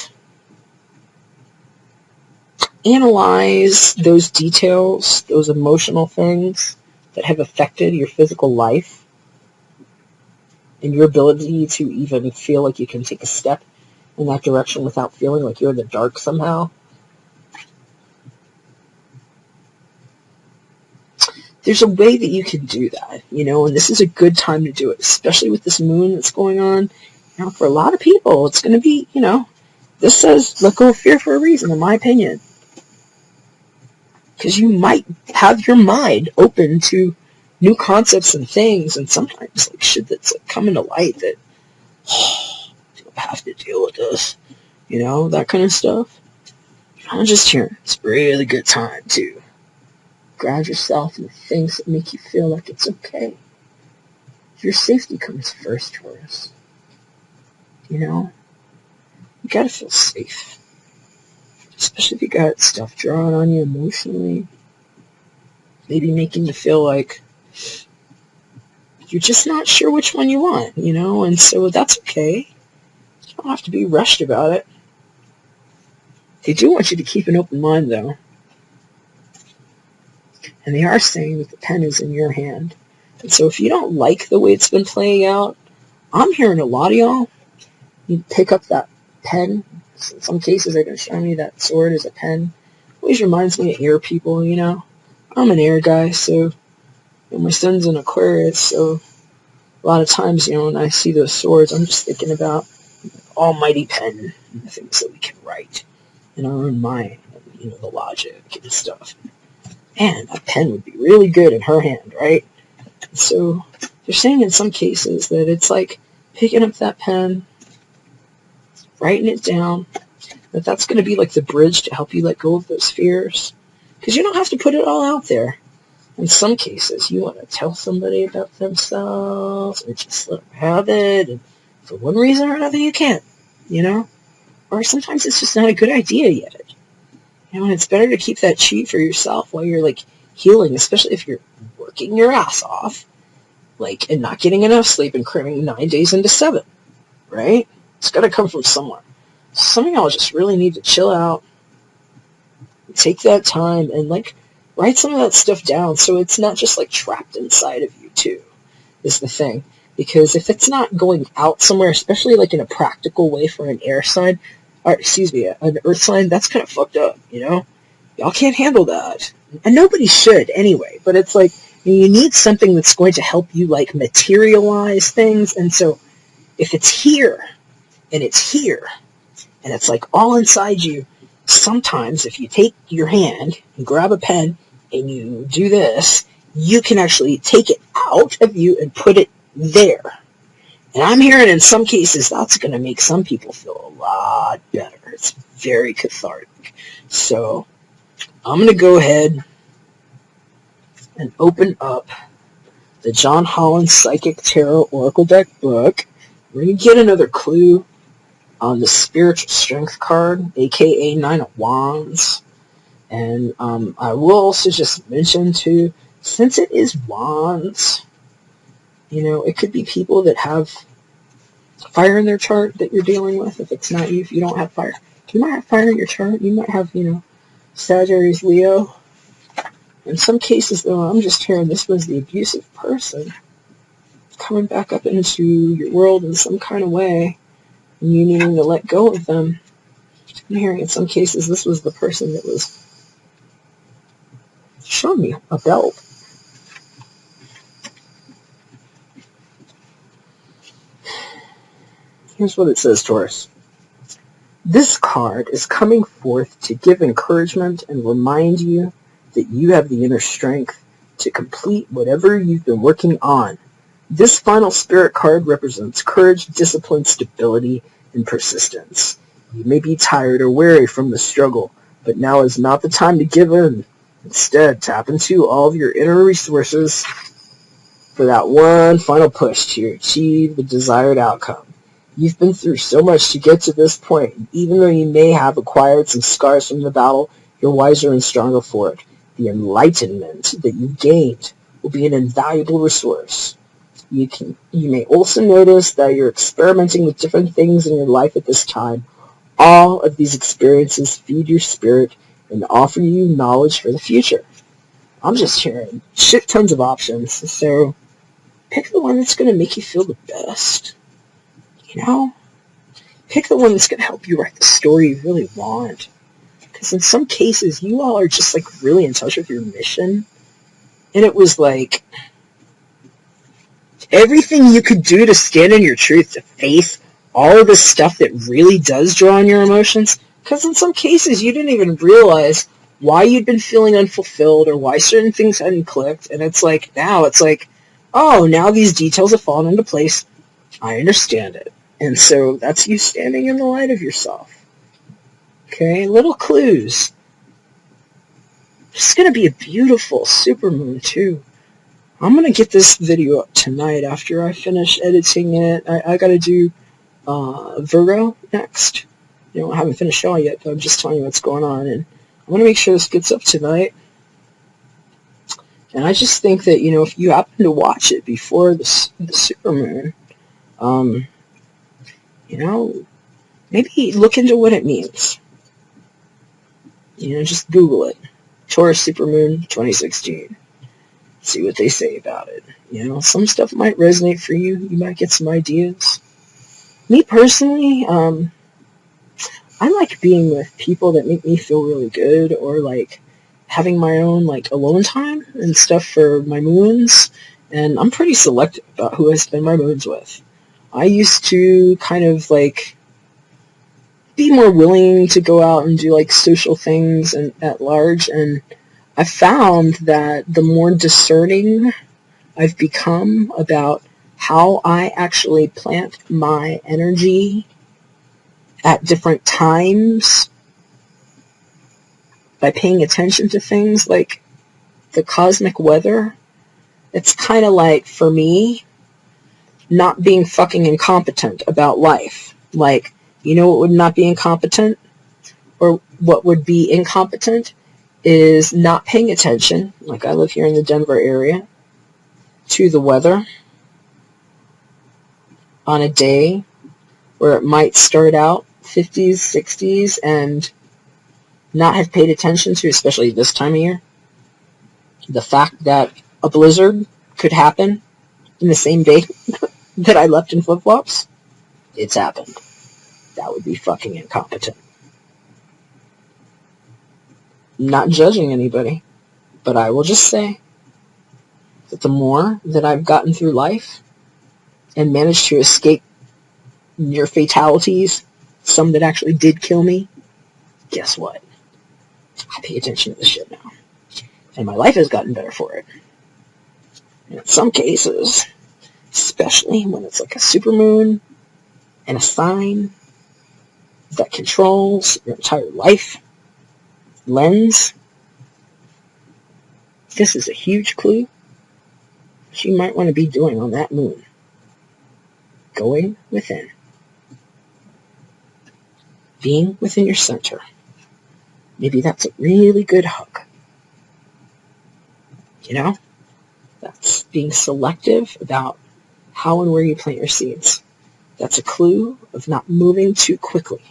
analyze those details, those emotional things that have affected your physical life, and your ability to even feel like you can take a step in that direction without feeling like you're in the dark somehow. There's a way that you can do that, and this is a good time to do it, especially with this moon that's going on. For a lot of people, it's going to be, this says let go of fear for a reason, in my opinion. Because you might have your mind open to new concepts and things, and sometimes like shit that's like coming to light that, you'll have to deal with this, that kind of stuff. I'm just here. It's a really good time to ground yourself in the things that make you feel like it's okay. Your safety comes first, Taurus. You gotta feel safe. Especially if you got stuff drawn on you emotionally. Maybe making you feel like you're just not sure which one you want, and so that's okay. You don't have to be rushed about it. They do want you to keep an open mind, though. And they are saying that the pen is in your hand. And so if you don't like the way it's been playing out, I'm hearing a lot of y'all, you pick up that pen. In some cases, they're going to show me that sword as a pen. Always reminds me of air people, I'm an air guy, so my son's an Aquarius, so a lot of times, when I see those swords, I'm just thinking about almighty pen and the things that we can write in our own mind, and, the logic and stuff. And a pen would be really good in her hand, right? So they're saying in some cases that it's like picking up that pen, writing it down, that's going to be like the bridge to help you let go of those fears. Because you don't have to put it all out there. In some cases, you want to tell somebody about themselves, or just let them have it, and for one reason or another you can't, Or sometimes it's just not a good idea yet. And it's better to keep that chi for yourself while you're, healing, especially if you're working your ass off, and not getting enough sleep and cramming 9 days into 7, right? It's got to come from somewhere. Some of y'all just really need to chill out, take that time, and, write some of that stuff down so it's not just, trapped inside of you, too, is the thing. Because if it's not going out somewhere, especially, in a practical way for an air sign, or, an earth sign, that's kind of fucked up, Y'all can't handle that. And nobody should, anyway. But it's you need something that's going to help you, materialize things. And so, if it's here, and it's here, and it's, all inside you, sometimes if you take your hand and grab a pen and you do this, you can actually take it out of you and put it there. And I'm hearing in some cases that's going to make some people feel a lot better. It's very cathartic. So I'm going to go ahead and open up the John Holland Psychic Tarot Oracle Deck book. We're going to get another clue on the Spiritual Strength card, aka Nine of Wands. And I will also just mention, too, since it is Wands, it could be people that have fire in their chart that you're dealing with. If it's not you, if you don't have fire. You might have fire in your chart. You might have, Sagittarius, Leo. In some cases, though, I'm just hearing this was the abusive person coming back up into your world in some kind of way, and you needing to let go of them. I'm hearing in some cases this was the person that was showing me a belt. Here's what it says, Taurus. This card is coming forth to give encouragement and remind you that you have the inner strength to complete whatever you've been working on. This final spirit card represents courage, discipline, stability, and persistence. You may be tired or weary from the struggle, but now is not the time to give in. Instead, tap into all of your inner resources for that one final push to achieve the desired outcome. You've been through so much to get to this point, and even though you may have acquired some scars from the battle, you're wiser and stronger for it. The enlightenment that you've gained will be an invaluable resource. You may also notice that you're experimenting with different things in your life at this time. All of these experiences feed your spirit and offer you knowledge for the future. I'm just hearing shit tons of options, so pick the one that's going to make you feel the best. You know? Pick the one that's going to help you write the story you really want. Because in some cases, you all are just like really in touch with your mission. And it was like everything you could do to stand in your truth, to face all of this stuff that really does draw on your emotions. Because in some cases, you didn't even realize why you'd been feeling unfulfilled or why certain things hadn't clicked. And it's like, oh, now these details have fallen into place. I understand it. And so that's you standing in the light of yourself. Okay, little clues. It's going to be a beautiful supermoon, too. I'm going to get this video up tonight after I finish editing it. I got to do Virgo next. You know, I haven't finished showing yet, but I'm just telling you what's going on. And I'm going to make sure this gets up tonight. And I just think that, you know, if you happen to watch it before the supermoon, you know, maybe look into what it means. You know, just Google it. Taurus Supermoon 2016. See what they say about it. You know, some stuff might resonate for you. You might get some ideas. Me personally, I like being with people that make me feel really good, or like having my own like alone time and stuff for my moons. And I'm pretty selective about who I spend my moons with. I used to kind of like be more willing to go out and do like social things and at large, and I found that the more discerning I've become about how I actually plant my energy at different times by paying attention to things like the cosmic weather, it's kind of like, for me, not being fucking incompetent about life. Like, you know what would not be incompetent? Or what would be incompetent is not paying attention, like I live here in the Denver area, to the weather on a day where it might start out 50s, 60s, and not have paid attention to, especially this time of year, the fact that a blizzard could happen in the same day that I left in flip-flops. It's happened. That would be fucking incompetent. Not judging anybody, but I will just say that the more that I've gotten through life and managed to escape near fatalities, some that actually did kill me, guess what? I pay attention to this shit now. And my life has gotten better for it. And in some cases, especially when it's like a supermoon and a sign that controls your entire life, lens, this is a huge clue that you might want to be doing on that moon. Going within. Being within your center. Maybe that's a really good hug. You know? That's being selective about how and where you plant your seeds. That's a clue of not moving too quickly,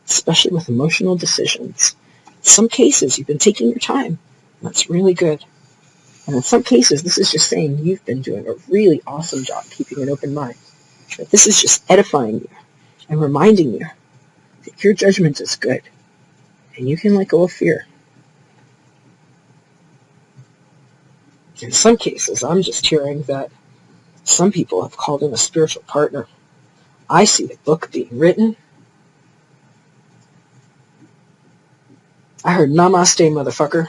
especially with emotional decisions. In some cases, you've been taking your time. That's really good. And in some cases, this is just saying you've been doing a really awesome job keeping an open mind. That this is just edifying you and reminding you that your judgment is good. And you can let go of fear. In some cases, I'm just hearing that some people have called in a spiritual partner. I see the book being written. I heard namaste, motherfucker.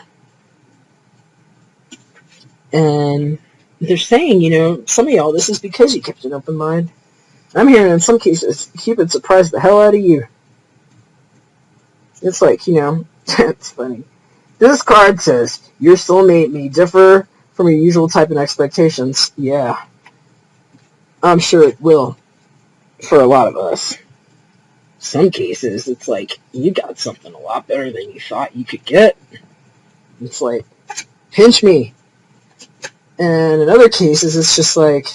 And they're saying, some of y'all, this is because you kept an open mind. I'm hearing in some cases, Cupid surprised the hell out of you. It's like, it's funny. This card says, your soulmate may differ from your usual type and expectations. Yeah, I'm sure it will for a lot of us. Some cases, it's like, you got something a lot better than you thought you could get. It's like, pinch me. And in other cases, it's just like,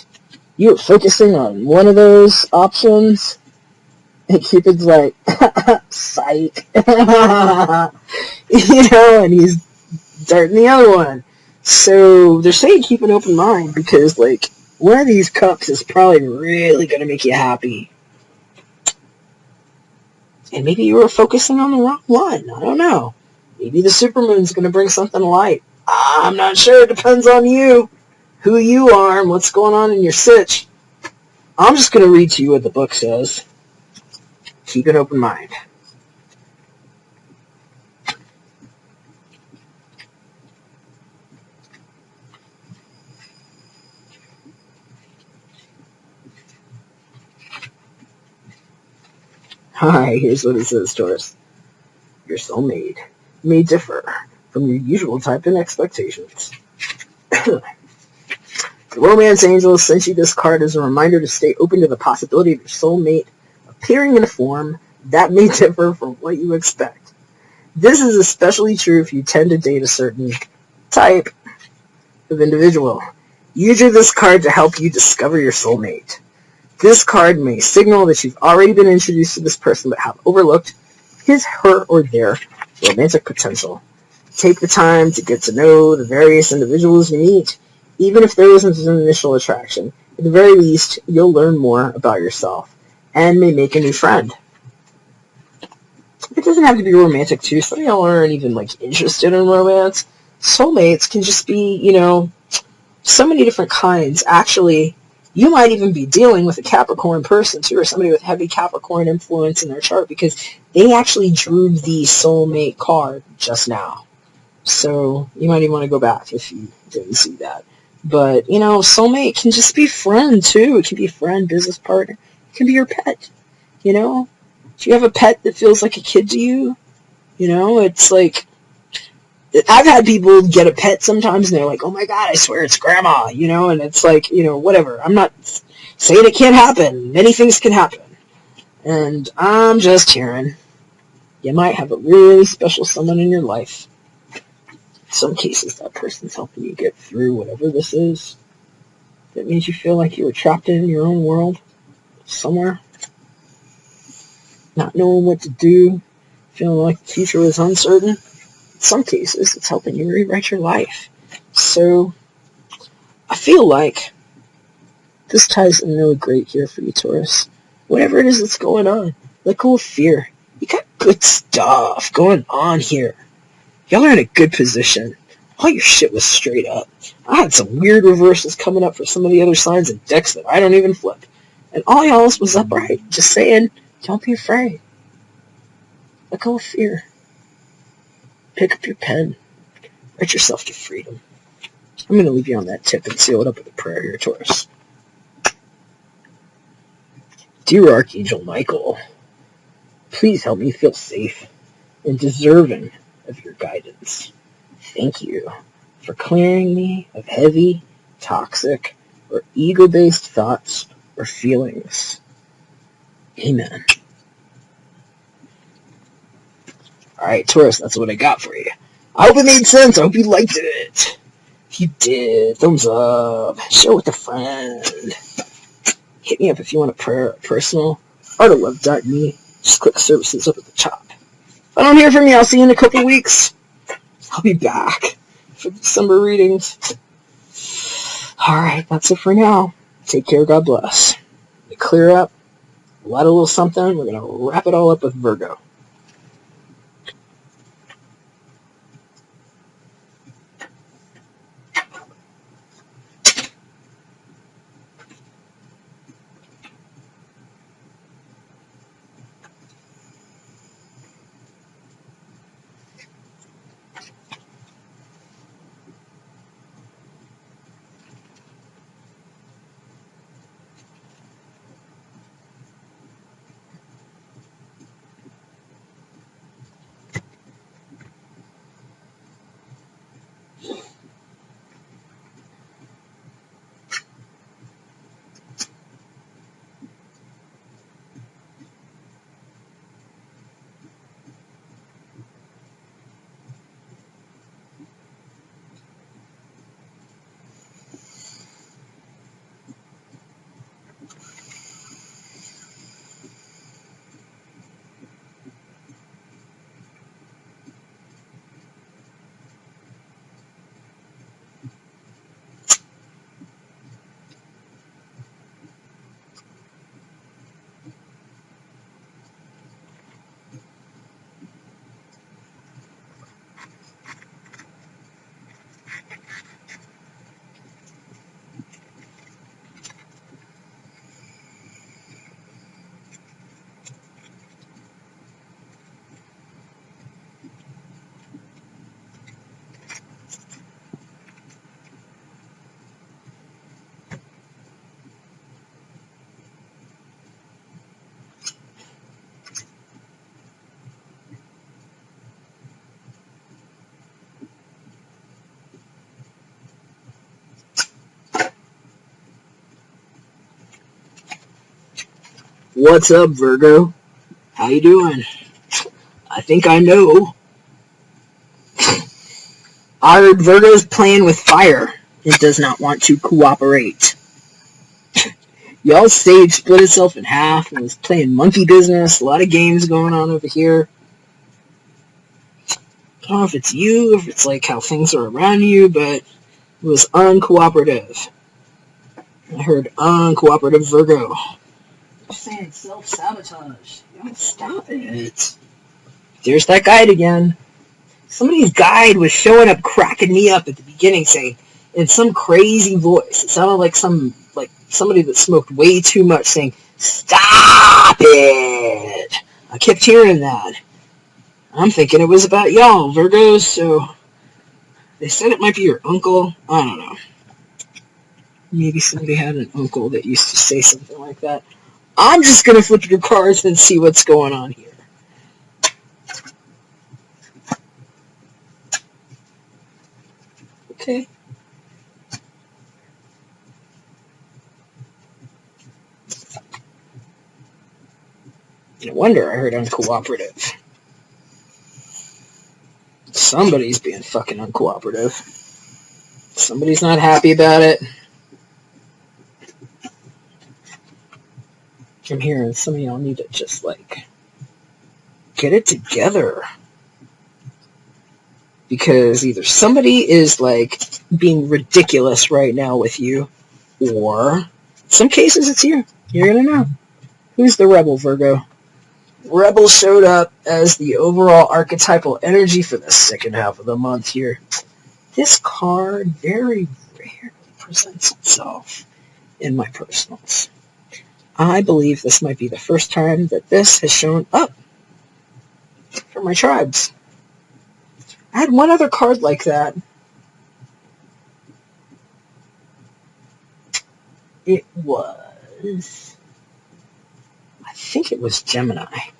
you were focusing on one of those options, and Cupid's like, psych. And he's darting the other one. So they're saying keep an open mind because, like, one of these cups is probably really going to make you happy. And maybe you were focusing on the wrong one. I don't know. Maybe the supermoon's going to bring something to light. I'm not sure. It depends on you, who you are, and what's going on in your sitch. I'm just going to read to you what the book says. Keep an open mind. Alright, here's what it says, Taurus. Your soulmate may differ from your usual type and expectations. The romance angel sent you this card as a reminder to stay open to the possibility of your soulmate appearing in a form that may differ from what you expect. This is especially true if you tend to date a certain type of individual. You drew this card to help you discover your soulmate. This card may signal that you've already been introduced to this person but have overlooked his, her, or their romantic potential. Take the time to get to know the various individuals you meet, even if there isn't an initial attraction. At the very least, you'll learn more about yourself and may make a new friend. It doesn't have to be romantic, too. Some of y'all aren't even, interested in romance. Soulmates can just be, so many different kinds. Actually, you might even be dealing with a Capricorn person, too, or somebody with heavy Capricorn influence in their chart, because they actually drew the soulmate card just now. So you might even want to go back if you didn't see that. But, soulmate can just be friend, too. It can be friend, business partner. It can be your pet, Do you have a pet that feels like a kid to you? It's like, I've had people get a pet sometimes and they're like, oh my god, I swear it's grandma, and it's like, whatever. I'm not saying it can't happen. Many things can happen. And I'm just hearing, you might have a really special someone in your life. In some cases, that person's helping you get through whatever this is. That means you feel like you were trapped in your own world somewhere. Not knowing what to do. Feeling like the future was uncertain. In some cases, it's helping you rewrite your life. So, I feel like this ties in really great here for you, Taurus. Whatever it is that's going on, let go of fear. You got good stuff going on here. Y'all are in a good position. All your shit was straight up. I had some weird reversals coming up for some of the other signs and decks that I don't even flip. And all y'all's was upright. Just saying, don't be afraid. Let go of fear. Pick up your pen. Write yourself to freedom. I'm going to leave you on that tip and seal it up with a prayer here, Taurus. Dear Archangel Michael, please help me feel safe and deserving of your guidance. Thank you for clearing me of heavy, toxic, or ego-based thoughts or feelings. Amen. Alright, Taurus, that's what I got for you. I hope it made sense. I hope you liked it. If you did, thumbs up. Share with a friend. Hit me up if you want a prayer or personal. artoflove.me. Just click services up at the top. If I don't hear from you, I'll see you in a couple weeks. I'll be back for the December readings. Alright, that's it for now. Take care, God bless. To clear up a lot of little something, we're going to wrap it all up with Virgo. What's up, Virgo? How you doing? I think I know. I heard Virgo's playing with fire and does not want to cooperate. Y'all's stage split itself in half and was playing monkey business. A lot of games going on over here. I don't know if it's you, if it's like how things are around you, but it was uncooperative. I heard uncooperative Virgo. I'm saying self-sabotage. Y'all stop it. There's that guide again. Somebody's guide was showing up, cracking me up at the beginning, saying in some crazy voice. It sounded like somebody that smoked way too much, saying, "Stop it!" I kept hearing that. I'm thinking it was about y'all, Virgos. So they said it might be your uncle. I don't know. Maybe somebody had an uncle that used to say something like that. I'm just gonna flip your cards and see what's going on here. Okay. No wonder I heard uncooperative. Somebody's being fucking uncooperative. Somebody's not happy about it. I'm hearing some of y'all need to just, get it together. Because either somebody is, being ridiculous right now with you, or in some cases it's you. You're going to know. Who's the rebel, Virgo? Rebel showed up as the overall archetypal energy for the second half of the month here. This card very rarely presents itself in my personals. I believe this might be the first time that this has shown up for my tribes. I had one other card like that. It was, I think it was Gemini.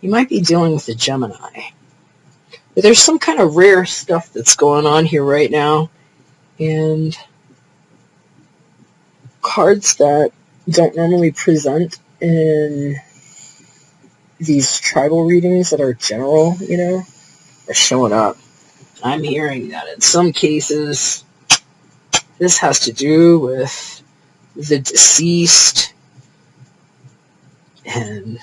You might be dealing with a Gemini. But there's some kind of rare stuff that's going on here right now. And cards that don't normally present in these tribal readings that are general, are showing up. I'm hearing that in some cases this has to do with the deceased and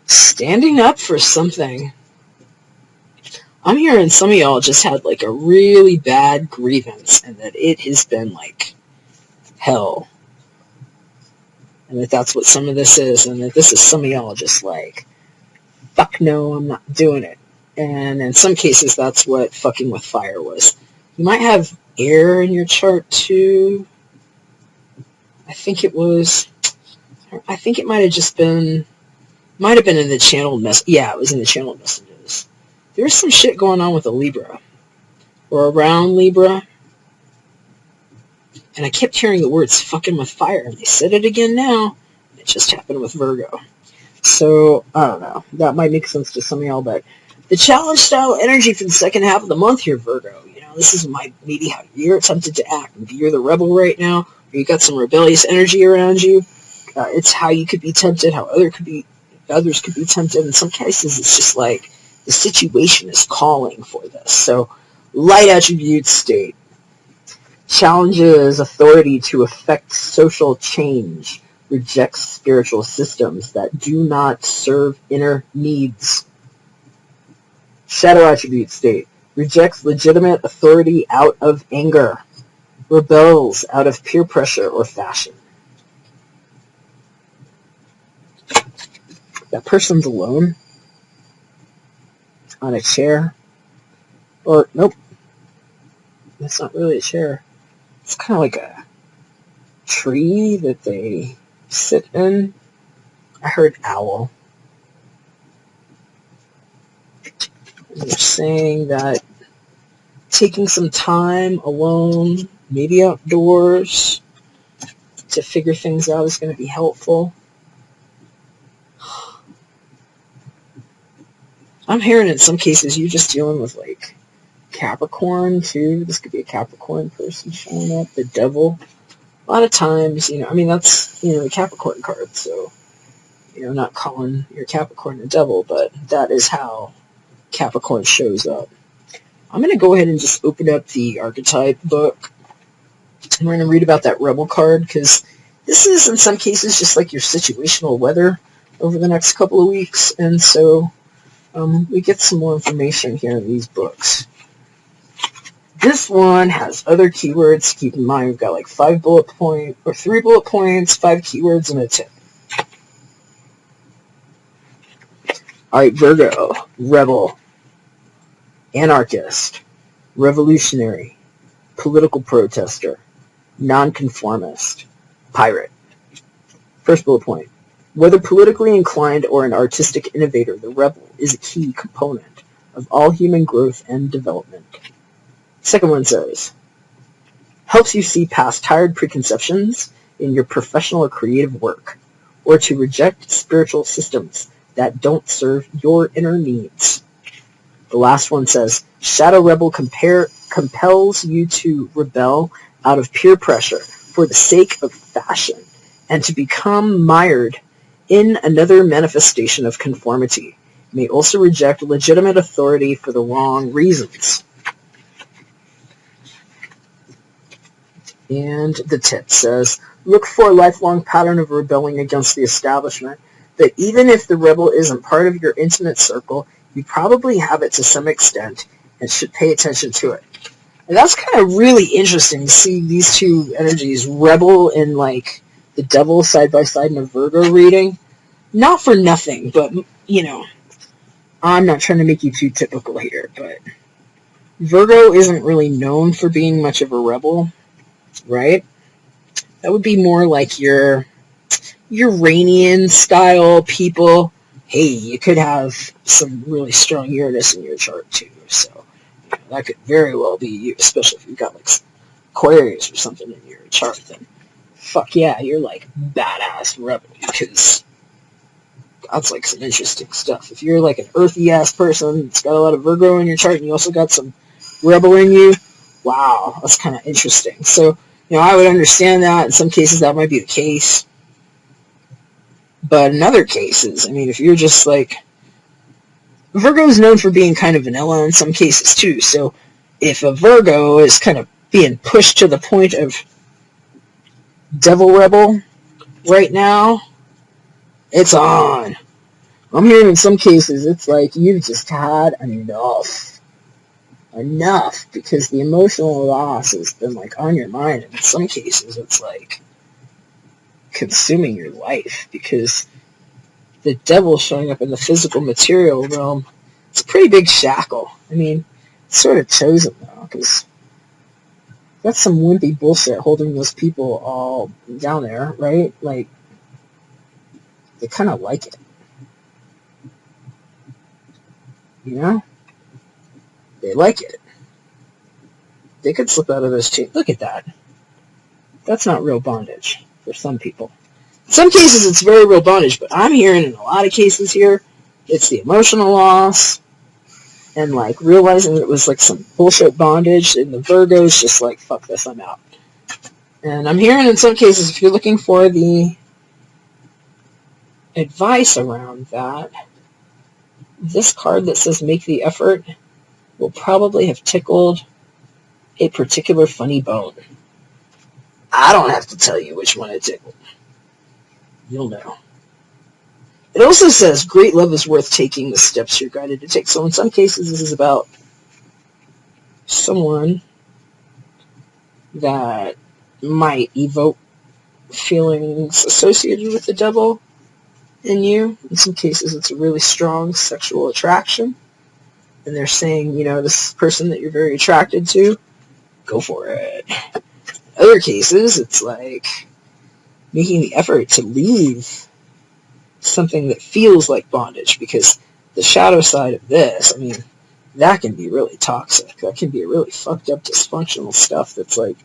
standing up for something. I'm hearing some of y'all just had a really bad grievance and that it has been hell. And that that's what some of this is, and that this is some of y'all just fuck no, I'm not doing it. And in some cases, that's what fucking with fire was. You might have air in your chart, too. I think it might have just been, might have been in the channeled mess. Yeah, it was in the channeled messages. There's some shit going on with a Libra, or around Libra. And I kept hearing the words fucking with fire, and they said it again now. It just happened with Virgo. So, I don't know. That might make sense to some of y'all, but the challenge style energy for the second half of the month here, Virgo. This is maybe how you're tempted to act. Maybe you're the rebel right now, or you got some rebellious energy around you. It's how you could be tempted, how others could be tempted. In some cases, it's just the situation is calling for this. So, light attribute state. Challenges authority to effect social change. Rejects spiritual systems that do not serve inner needs. Shadow attribute state. Rejects legitimate authority out of anger. Rebels out of peer pressure or fashion. That person's alone on a chair. Or, nope. That's not really a chair. It's kind of like a tree that they sit in. I heard owl. And they're saying that taking some time alone, maybe outdoors, to figure things out is going to be helpful. I'm hearing in some cases you're just dealing with Capricorn too. This could be a Capricorn person showing up. The devil. A lot of times, that's, the Capricorn card. So not calling your Capricorn the devil, but that is how Capricorn shows up. I'm going to go ahead and just open up the archetype book. And we're going to read about that rebel card, because this is, in some cases, just like your situational weather over the next couple of weeks. And so we get some more information here in these books. This one has other keywords. Keep in mind, we've got like 3 bullet points, 5 keywords, and a tip. Alright, Virgo, rebel, anarchist, revolutionary, political protester, nonconformist, pirate. First bullet point. Whether politically inclined or an artistic innovator, the rebel is a key component of all human growth and development. Second one says, helps you see past tired preconceptions in your professional or creative work, or to reject spiritual systems that don't serve your inner needs. The last one says, Shadow Rebel compels you to rebel out of peer pressure for the sake of fashion and to become mired in another manifestation of conformity. You may also reject legitimate authority for the wrong reasons. And the tip says, look for a lifelong pattern of rebelling against the establishment, that even if the rebel isn't part of your intimate circle, you probably have it to some extent and should pay attention to it. And that's kind of really interesting to see these two energies, rebel and like the devil, side by side in a Virgo reading. Not for nothing, but, I'm not trying to make you too typical here, but Virgo isn't really known for being much of a rebel, right? That would be more like your Uranian style people. Hey, you could have some really strong Uranus in your chart too, so that could very well be you, especially if you've got like Aquarius or something in your chart. Then fuck yeah, you're like badass rebel, because that's like some interesting stuff. If you're like an earthy ass person that's got a lot of Virgo in your chart and you also got some rebel in you, wow, that's kind of interesting. So I would understand that. In some cases that might be the case. But in other cases, if you're just like... Virgo is known for being kind of vanilla in some cases too, so if a Virgo is kind of being pushed to the point of devil rebel right now, it's on. I'm hearing in some cases it's like you've just had enough, because the emotional loss has been like on your mind, and in some cases it's like consuming your life, because the devil showing up in the physical material realm, it's a pretty big shackle. It's sort of chosen though, because that's some wimpy bullshit holding those people all down there, right? Like, they kind of like it. They like it. They could slip out of those chains. Look at that. That's not real bondage for some people. In some cases, it's very real bondage, but I'm hearing in a lot of cases here, it's the emotional loss and, like, realizing that it was, like, some bullshit bondage, and the Virgo's just like, fuck this, I'm out. And I'm hearing in some cases, if you're looking for the advice around that, this card that says make the effort will probably have tickled a particular funny bone. I don't have to tell you which one it tickled. You'll know. It also says great love is worth taking, the steps you're guided to take. So in some cases this is about someone that might evoke feelings associated with the devil in you. In some cases it's a really strong sexual attraction, and they're saying, this person that you're very attracted to, go for it. In other cases it's like making the effort to leave something that feels like bondage, because the shadow side of this, that can be really toxic. That can be really fucked up, dysfunctional stuff that's like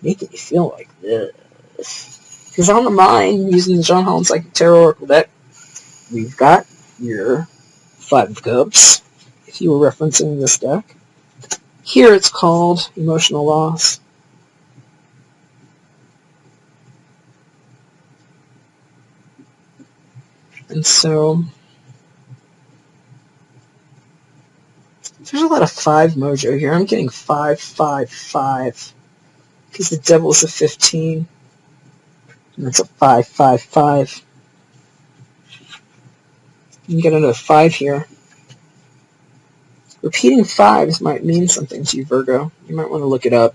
making you feel like this. Because on the mind, using the John Holland Psychic Tarot Oracle deck, we've got your 5 of Cups, if you were referencing this deck. Here it's called emotional loss. And so there's a lot of 5 mojo here. I'm getting 5, 5, 5. Because the devil's a 15. And that's a 5, 5, 5. You can get another 5 here. Repeating 5s might mean something to you, Virgo. You might want to look it up.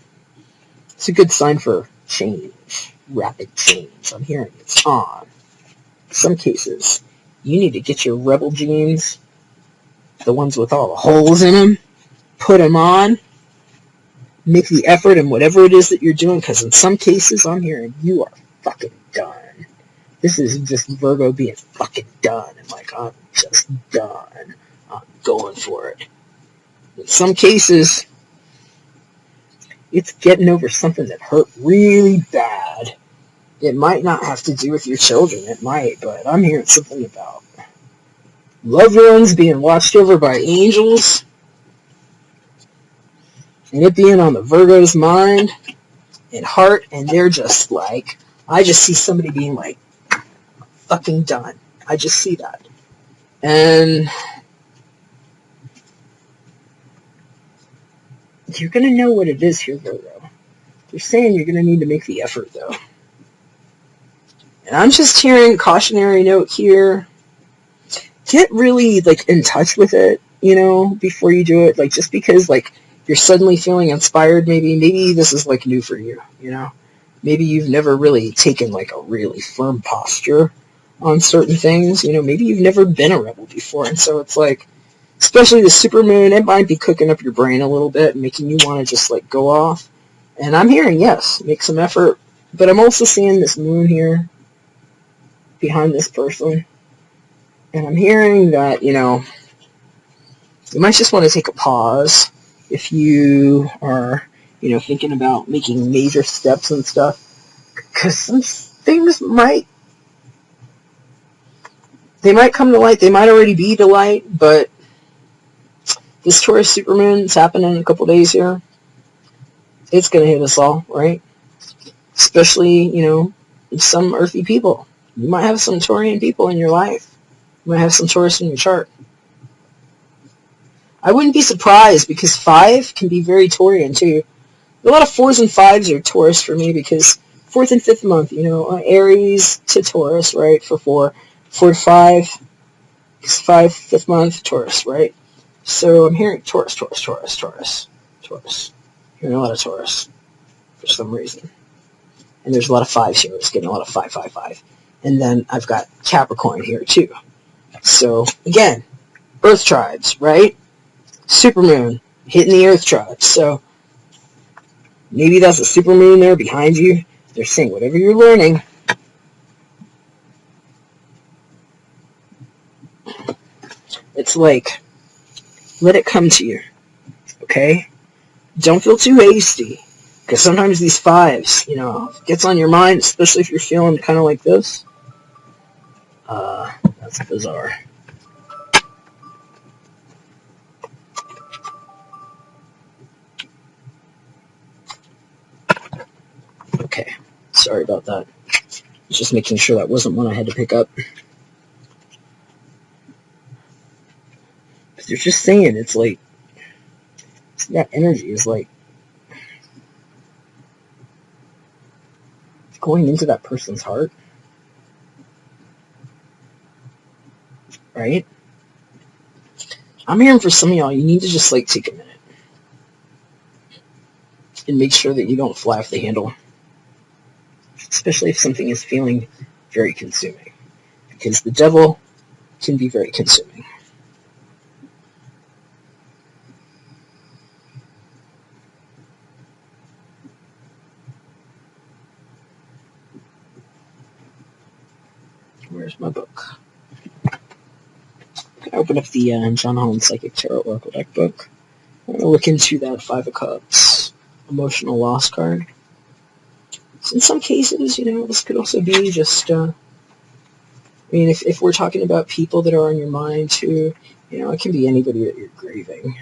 It's a good sign for change, rapid change. I'm hearing it's on. In some cases, you need to get your rebel genes, the ones with all the holes in them, put them on, make the effort in whatever it is that you're doing, because in some cases, I'm hearing you are fucking done. This is just Virgo being fucking done, and like, I'm just done. I'm going for it. In some cases, it's getting over something that hurt really bad. It might not have to do with your children, it might, but I'm hearing something about loved ones being watched over by angels, and it being on the Virgo's mind and heart, and they're just like, I just see somebody being like, fucking done. I just see that. And you're going to know what it is here, Virgo. They're saying you're going to need to make the effort, though. And I'm just hearing cautionary note here. Get really, like, in touch with it, you know, before you do it. Like, just because, like, you're suddenly feeling inspired, maybe this is, like, new for you, you know. Maybe you've never really taken, like, a really firm posture on certain things. You know, maybe you've never been a rebel before. And so it's like, especially the supermoon, it might be cooking up your brain a little bit, making you want to just, like, go off. And I'm hearing, yes, make some effort. But I'm also seeing this moon here behind this person. And I'm hearing that, you know, you might just want to take a pause if you are, you know, thinking about making major steps and stuff. Because some things might come to light. They might already be to light, but this Taurus supermoon is happening in a couple days here. It's going to hit us all, right? Especially, you know, some earthy people. You might have some Taurian people in your life. You might have some Taurus in your chart. I wouldn't be surprised because 5 can be very Taurian too. A lot of 4s and 5s are Taurus for me because 4th and 5th month, you know, Aries to Taurus, right, for 4. 4 to 5, 5, 5th month, Taurus, right? So I'm hearing Taurus. Hearing a lot of Taurus for some reason. And there's a lot of 5s here. It's getting a lot of 5, 5, 5. And then I've got Capricorn here too. So, again, Earth tribes, right? Supermoon hitting the Earth tribes. So, maybe that's a supermoon there behind you. They're saying whatever you're learning, it's like, let it come to you, okay? Don't feel too hasty, because sometimes these 5s, you know, gets on your mind, especially if you're feeling kind of like this. That's bizarre. Okay, sorry about that. Just making sure that wasn't one I had to pick up. But they're just saying, it's like, that energy is like going into that person's heart. Right? I'm hearing for some of y'all, you need to just, like, take a minute and make sure that you don't fly off the handle. Especially if something is feeling very consuming. Because the devil can be very consuming. Where's my book? I open up the John Holland Psychic Tarot Oracle deck book. I'm going to look into that 5 of Cups emotional loss card. So in some cases, you know, this could also be just, I mean, if we're talking about people that are on your mind too, you know, it can be anybody that you're grieving.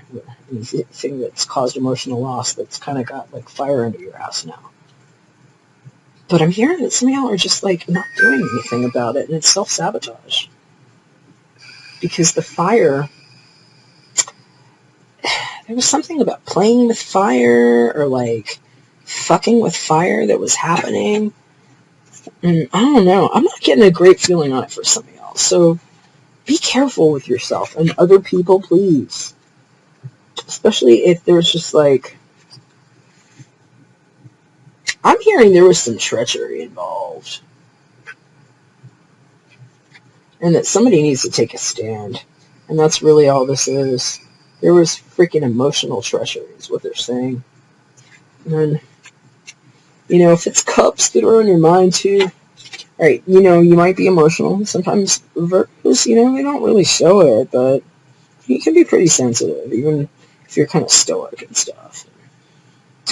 Anything that's caused emotional loss that's kind of got, like, fire under your ass now. But I'm hearing that some of y'all are just, like, not doing anything about it, and it's self-sabotage. because the fire, there was something about playing with fire or like fucking with fire that was happening. And I don't know. I'm not getting a great feeling on it for some of y'all. So be careful with yourself and other people, please. Especially if there's just like, I'm hearing there was some treachery involved. And that somebody needs to take a stand. And that's really all this is. There was freaking emotional treachery is what they're saying. And, you know, if it's cups that are on your mind too, right, you know, you might be emotional. Sometimes Virgos, you know, they don't really show it, but you can be pretty sensitive, even if you're kind of stoic and stuff.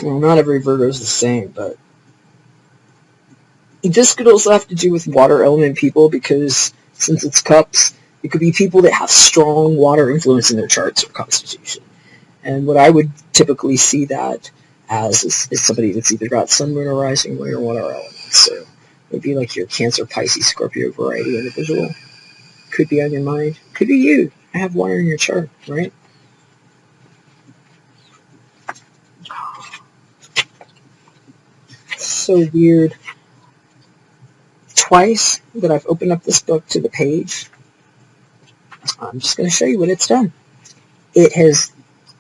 Well, not every Virgo is the same, but this could also have to do with water element people because since it's cups, it could be people that have strong water influence in their charts or constitution. And what I would typically see that as is somebody that's either got sun, moon, or rising, or water elements. So it would be like your Cancer, Pisces, Scorpio variety individual. Could be on your mind. Could be you. I have water in your chart, right? So weird. Twice that I've opened up this book to the page, I'm just going to show you what it's done. It has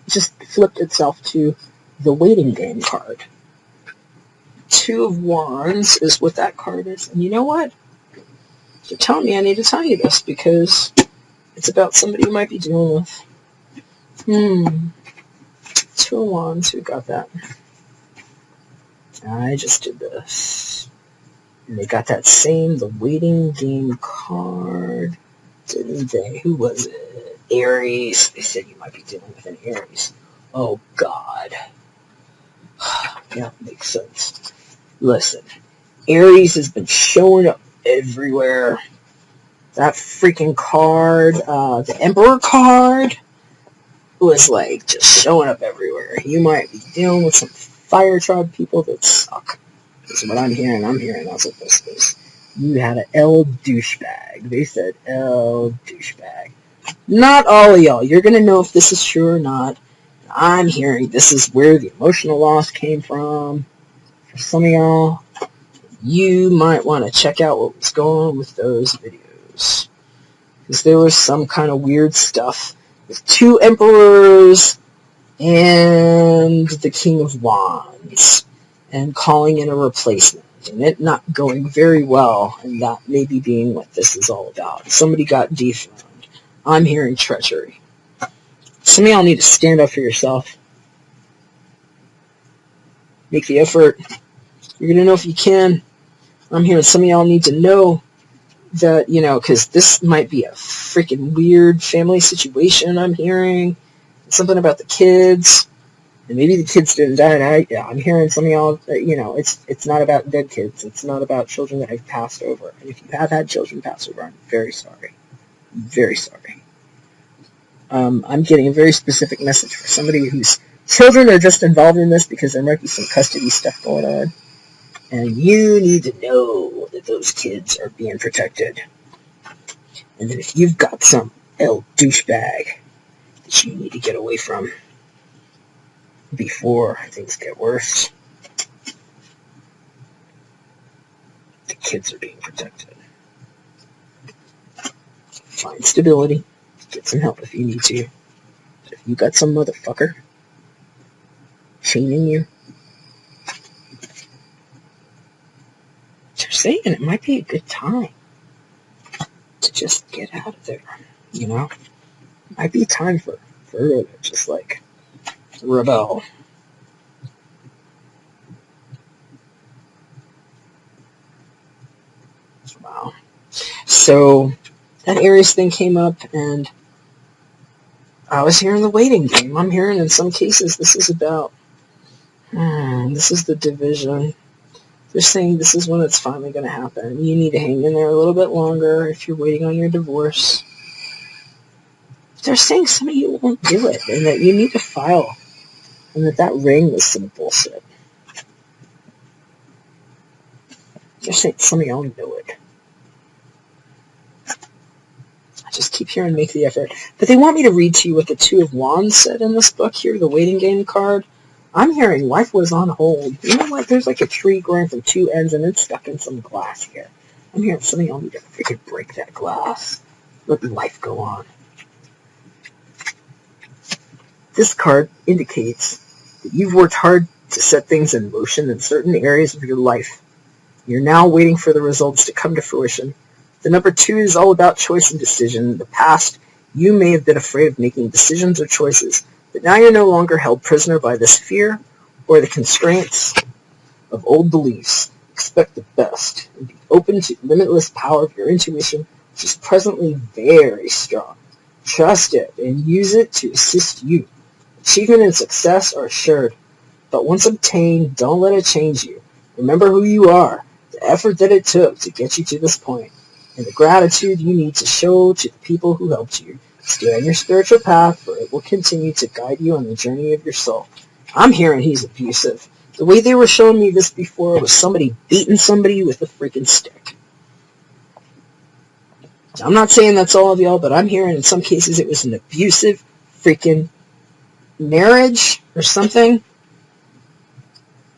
just flipped itself to the waiting game card. Two of Wands is what that card is. And you know what? You're telling me I need to tell you this because it's about somebody you might be dealing with. Two of Wands, who got that? I just did this. And they got that same, the waiting game card, didn't they? Who was it? Aries. They said you might be dealing with an Aries. Oh, God. Yeah, makes sense. Listen, Aries has been showing up everywhere. That freaking card, the Emperor card, was like just showing up everywhere. You might be dealing with some fire tribe people that suck. That's what I'm hearing. That's what this is. You had an L douchebag. They said L douchebag. Not all of y'all. You're going to know if this is true or not. I'm hearing this is where the emotional loss came from. For some of y'all, you might want to check out what was going on with those videos. Because there was some kind of weird stuff with two emperors and the King of Wands and calling in a replacement and it not going very well, and that maybe being what this is all about. Somebody got dethroned. I'm hearing treachery. Some of y'all need to stand up for yourself. Make the effort. You're going to know if you can. I'm hearing some of y'all need to know that, you know, because this might be a freaking weird family situation. I'm hearing something about the kids. And maybe the kids didn't die, and I'm hearing some of y'all, you know, it's not about dead kids. It's not about children that have passed over. And if you have had children pass over, I'm very sorry. Very sorry. I'm getting a very specific message for somebody whose children are just involved in this because there might be some custody stuff going on. And you need to know that those kids are being protected. And that if you've got some L douchebag that you need to get away from before things get worse, the kids are being protected. Find stability. Get some help if you need to. But if you got some motherfucker chaining you, they're saying it might be a good time to just get out of there. You know? It might be time for Virgo to just like rebel. Wow. So that Aries thing came up, and I was hearing the waiting game. I'm hearing in some cases this is about, this is the division. They're saying this is when it's finally going to happen. You need to hang in there a little bit longer if you're waiting on your divorce. They're saying some of you won't do it, and that you need to file, and that ring was some bullshit. They're saying some of y'all know it. just keep hearing make the effort. But they want me to read to you what the Two of Wands said in this book here, the waiting game card. I'm hearing life was on hold. You know what? There's like a tree growing from two ends and it's stuck in some glass here. I'm hearing some of y'all need to freaking break that glass. Let life go on. This card indicates that you've worked hard to set things in motion in certain areas of your life. You're now waiting for the results to come to fruition. The number 2 is all about choice and decision. In the past, you may have been afraid of making decisions or choices, but now you're no longer held prisoner by this fear or the constraints of old beliefs. Expect the best and be open to the limitless power of your intuition, which is presently very strong. Trust it and use it to assist you. Achievement and success are assured, but once obtained, don't let it change you. Remember who you are, the effort that it took to get you to this point, and the gratitude you need to show to the people who helped you. Stay on your spiritual path, for it will continue to guide you on the journey of your soul. I'm hearing he's abusive. The way they were showing me this before was somebody beating somebody with a freaking stick. I'm not saying that's all of y'all, but I'm hearing in some cases it was an abusive freaking marriage or something.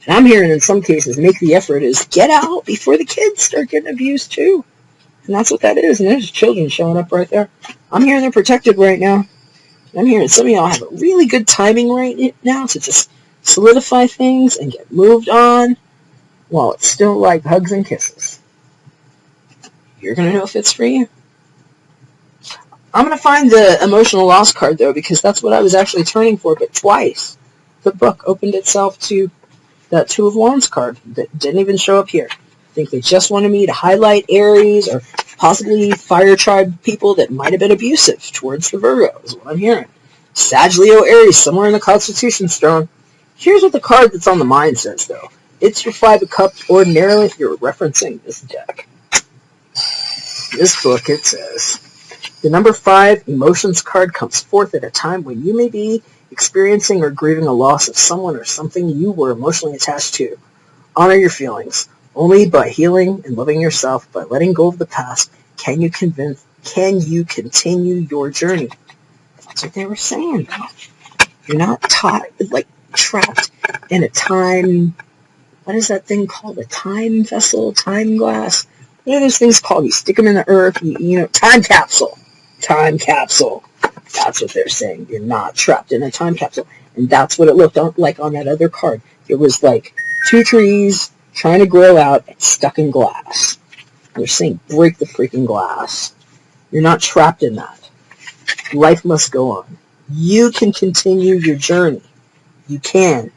And I'm hearing in some cases make the effort is get out before the kids start getting abused too. And that's what that is. And there's children showing up right there. I'm hearing they're protected right now. I'm hearing some of y'all have a really good timing right now to just solidify things and get moved on while it's still like hugs and kisses. You're going to know if it's for you. I'm going to find the emotional loss card, though, because that's what I was actually turning for, but twice the book opened itself to that Two of Wands card that didn't even show up here. I think they just wanted me to highlight Aries or possibly fire tribe people that might have been abusive towards the Virgo, is what I'm hearing. Sag, Leo, Aries, somewhere in the Constitution Stone. Here's what the card that's on the mind says, though. It's your 5 of Cups ordinarily if you're referencing this deck. This book, it says, the number 5 emotions card comes forth at a time when you may be experiencing or grieving a loss of someone or something you were emotionally attached to. Honor your feelings. Only by healing and loving yourself, by letting go of the past, can you continue your journey. That's what they were saying. You're not trapped in a time, what is that thing called? A time vessel, time glass? What are those things called? You stick them in the earth, time capsule. Time capsule. That's what they're saying. You're not trapped in a time capsule. And that's what it looked like on that other card. It was like 2 trees trying to grow out and stuck in glass. And they're saying break the freaking glass. You're not trapped in that. Life must go on. You can continue your journey. You can.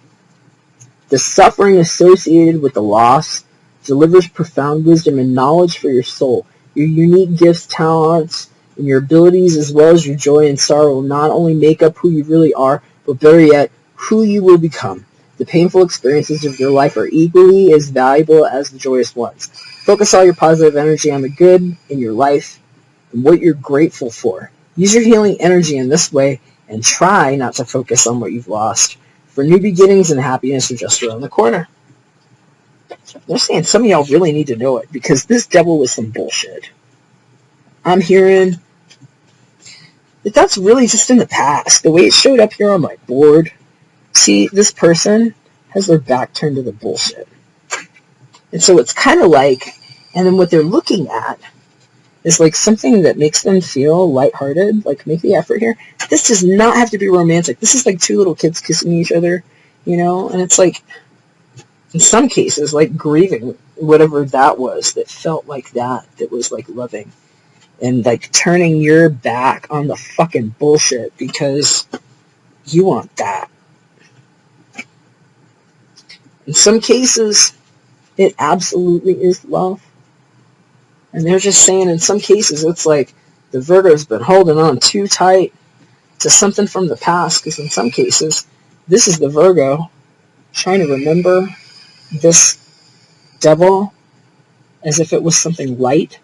The suffering associated with the loss delivers profound wisdom and knowledge for your soul. Your unique gifts, talents, and your abilities, as well as your joy and sorrow, will not only make up who you really are, but better yet, who you will become. The painful experiences of your life are equally as valuable as the joyous ones. Focus all your positive energy on the good in your life and what you're grateful for. Use your healing energy in this way and try not to focus on what you've lost. For new beginnings and happiness are just around the corner. They're saying some of y'all really need to know it because this devil was some bullshit. I'm hearing that that's really just in the past. The way it showed up here on my board. See, this person has their back turned to the bullshit. And so it's kind of like, and then what they're looking at is like something that makes them feel lighthearted, like make the effort here. This does not have to be romantic. This is like 2 little kids kissing each other, and it's like, in some cases, like grieving whatever that was that felt like that was like loving. And like turning your back on the fucking bullshit because you want that. In some cases, it absolutely is love. And they're just saying in some cases, it's like the Virgo's been holding on too tight to something from the past. Because in some cases, this is the Virgo trying to remember this devil as if it was something light.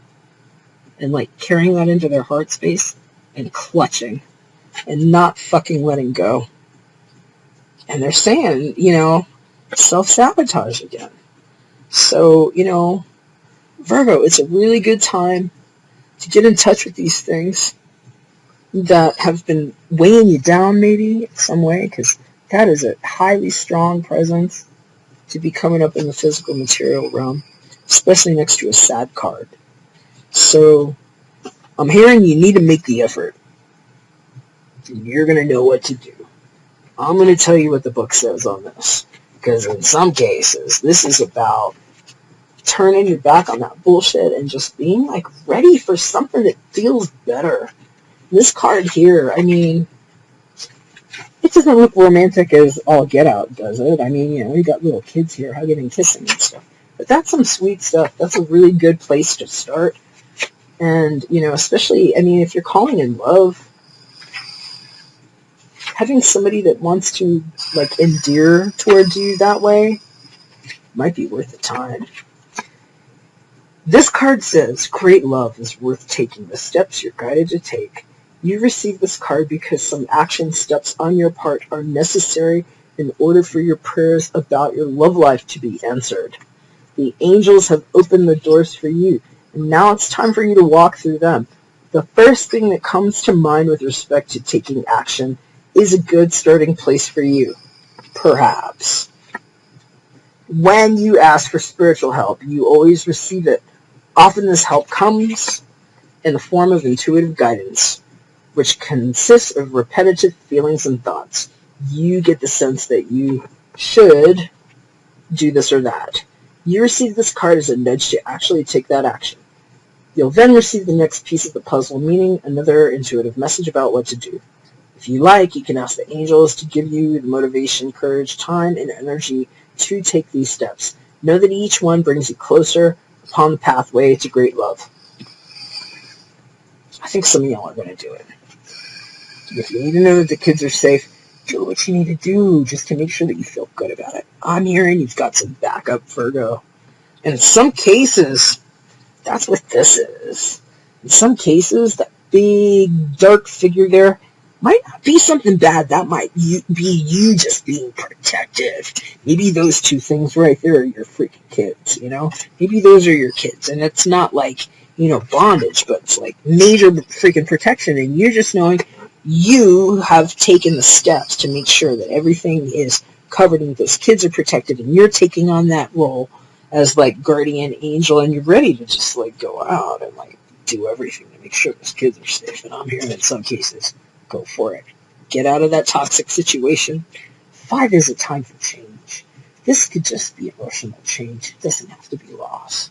And like carrying that into their heart space and clutching and not fucking letting go. And they're saying, self-sabotage again. So, Virgo, it's a really good time to get in touch with these things that have been weighing you down maybe in some way, because that is a highly strong presence to be coming up in the physical material realm, especially next to a sad card. So I'm hearing you need to make the effort, and you're going to know what to do. I'm going to tell you what the book says on this, because in some cases, this is about turning your back on that bullshit and just being like ready for something that feels better. This card here, I mean, it doesn't look romantic as all get out, does it? I mean, you know, we got little kids here hugging and kissing and stuff. But that's some sweet stuff. That's a really good place to start. And, you know, especially, I mean, if you're calling in love, having somebody that wants to, like, endear towards you that way might be worth the time. This card says, great love is worth taking the steps you're guided to take. You receive this card because some action steps on your part are necessary in order for your prayers about your love life to be answered. The angels have opened the doors for you, and now it's time for you to walk through them. The first thing that comes to mind with respect to taking action is a good starting place for you, perhaps. When you ask for spiritual help, you always receive it. Often this help comes in the form of intuitive guidance, which consists of repetitive feelings and thoughts. You get the sense that you should do this or that. You receive this card as a nudge to actually take that action. You'll then receive the next piece of the puzzle, meaning another intuitive message about what to do. If you like, you can ask the angels to give you the motivation, courage, time, and energy to take these steps. Know that each one brings you closer upon the pathway to great love. I think some of y'all are going to do it. If you need to know that the kids are safe, do what you need to do just to make sure that you feel good about it. I'm hearing you've got some backup, Virgo. And in some cases, that's what this is. In some cases, that big, dark figure there might not be something bad. That might be you just being protective. Maybe those two things right there are your freaking kids, you know? Maybe those are your kids. And it's not like, you know, bondage, but it's like major freaking protection. And you're just knowing you have taken the steps to make sure that everything is covered and those kids are protected, and you're taking on that role as like guardian angel, and you're ready to just like go out and like do everything to make sure those kids are safe. And I'm hearing in some cases, go for it. Get out of that toxic situation. 5 is a time for change. This could just be emotional change. It doesn't have to be loss.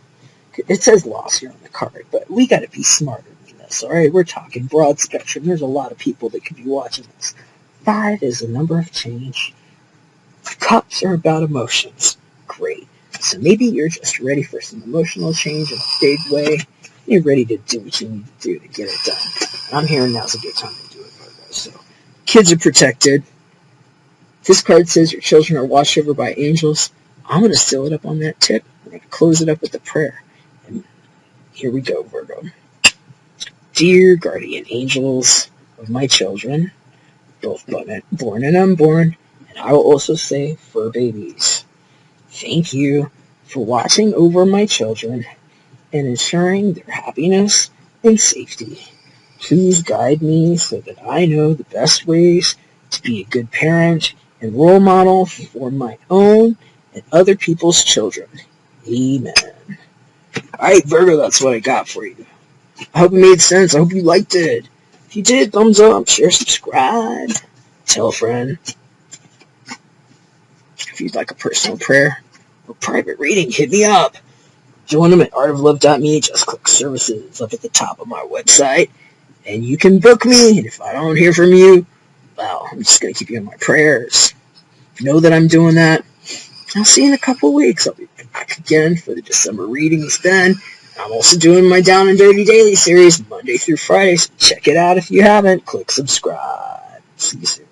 It says loss here on the card, but we got to be smarter than this, all right? We're talking broad spectrum. There's a lot of people that could be watching this. 5 is a number of change. Cups are about emotions. Great. So maybe you're just ready for some emotional change in a big way. You're ready to do what you need to do to get it done. I'm hearing now's a good time to do it, Virgo. So, kids are protected. This card says your children are watched over by angels. I'm going to seal it up on that tip. We're going to close it up with a prayer. And here we go, Virgo. Dear guardian angels of my children, both born and unborn, and I will also say fur babies, thank you for watching over my children and ensuring their happiness and safety. Please guide me so that I know the best ways to be a good parent and role model for my own and other people's children. Amen. Alright, Virgo, that's what I got for you. I hope it made sense. I hope you liked it. If you did, thumbs up, share, subscribe, tell a friend. If you'd like a personal prayer or private reading, hit me up. Join them at artoflove.me. Just click services up at the top of my website, and you can book me. And if I don't hear from you, well, I'm just going to keep you in my prayers. Know that I'm doing that. I'll see you in a couple of weeks. I'll be back again for the December readings then. I'm also doing my Down and Dirty Daily series Monday through Friday, so check it out if you haven't. Click subscribe. See you soon.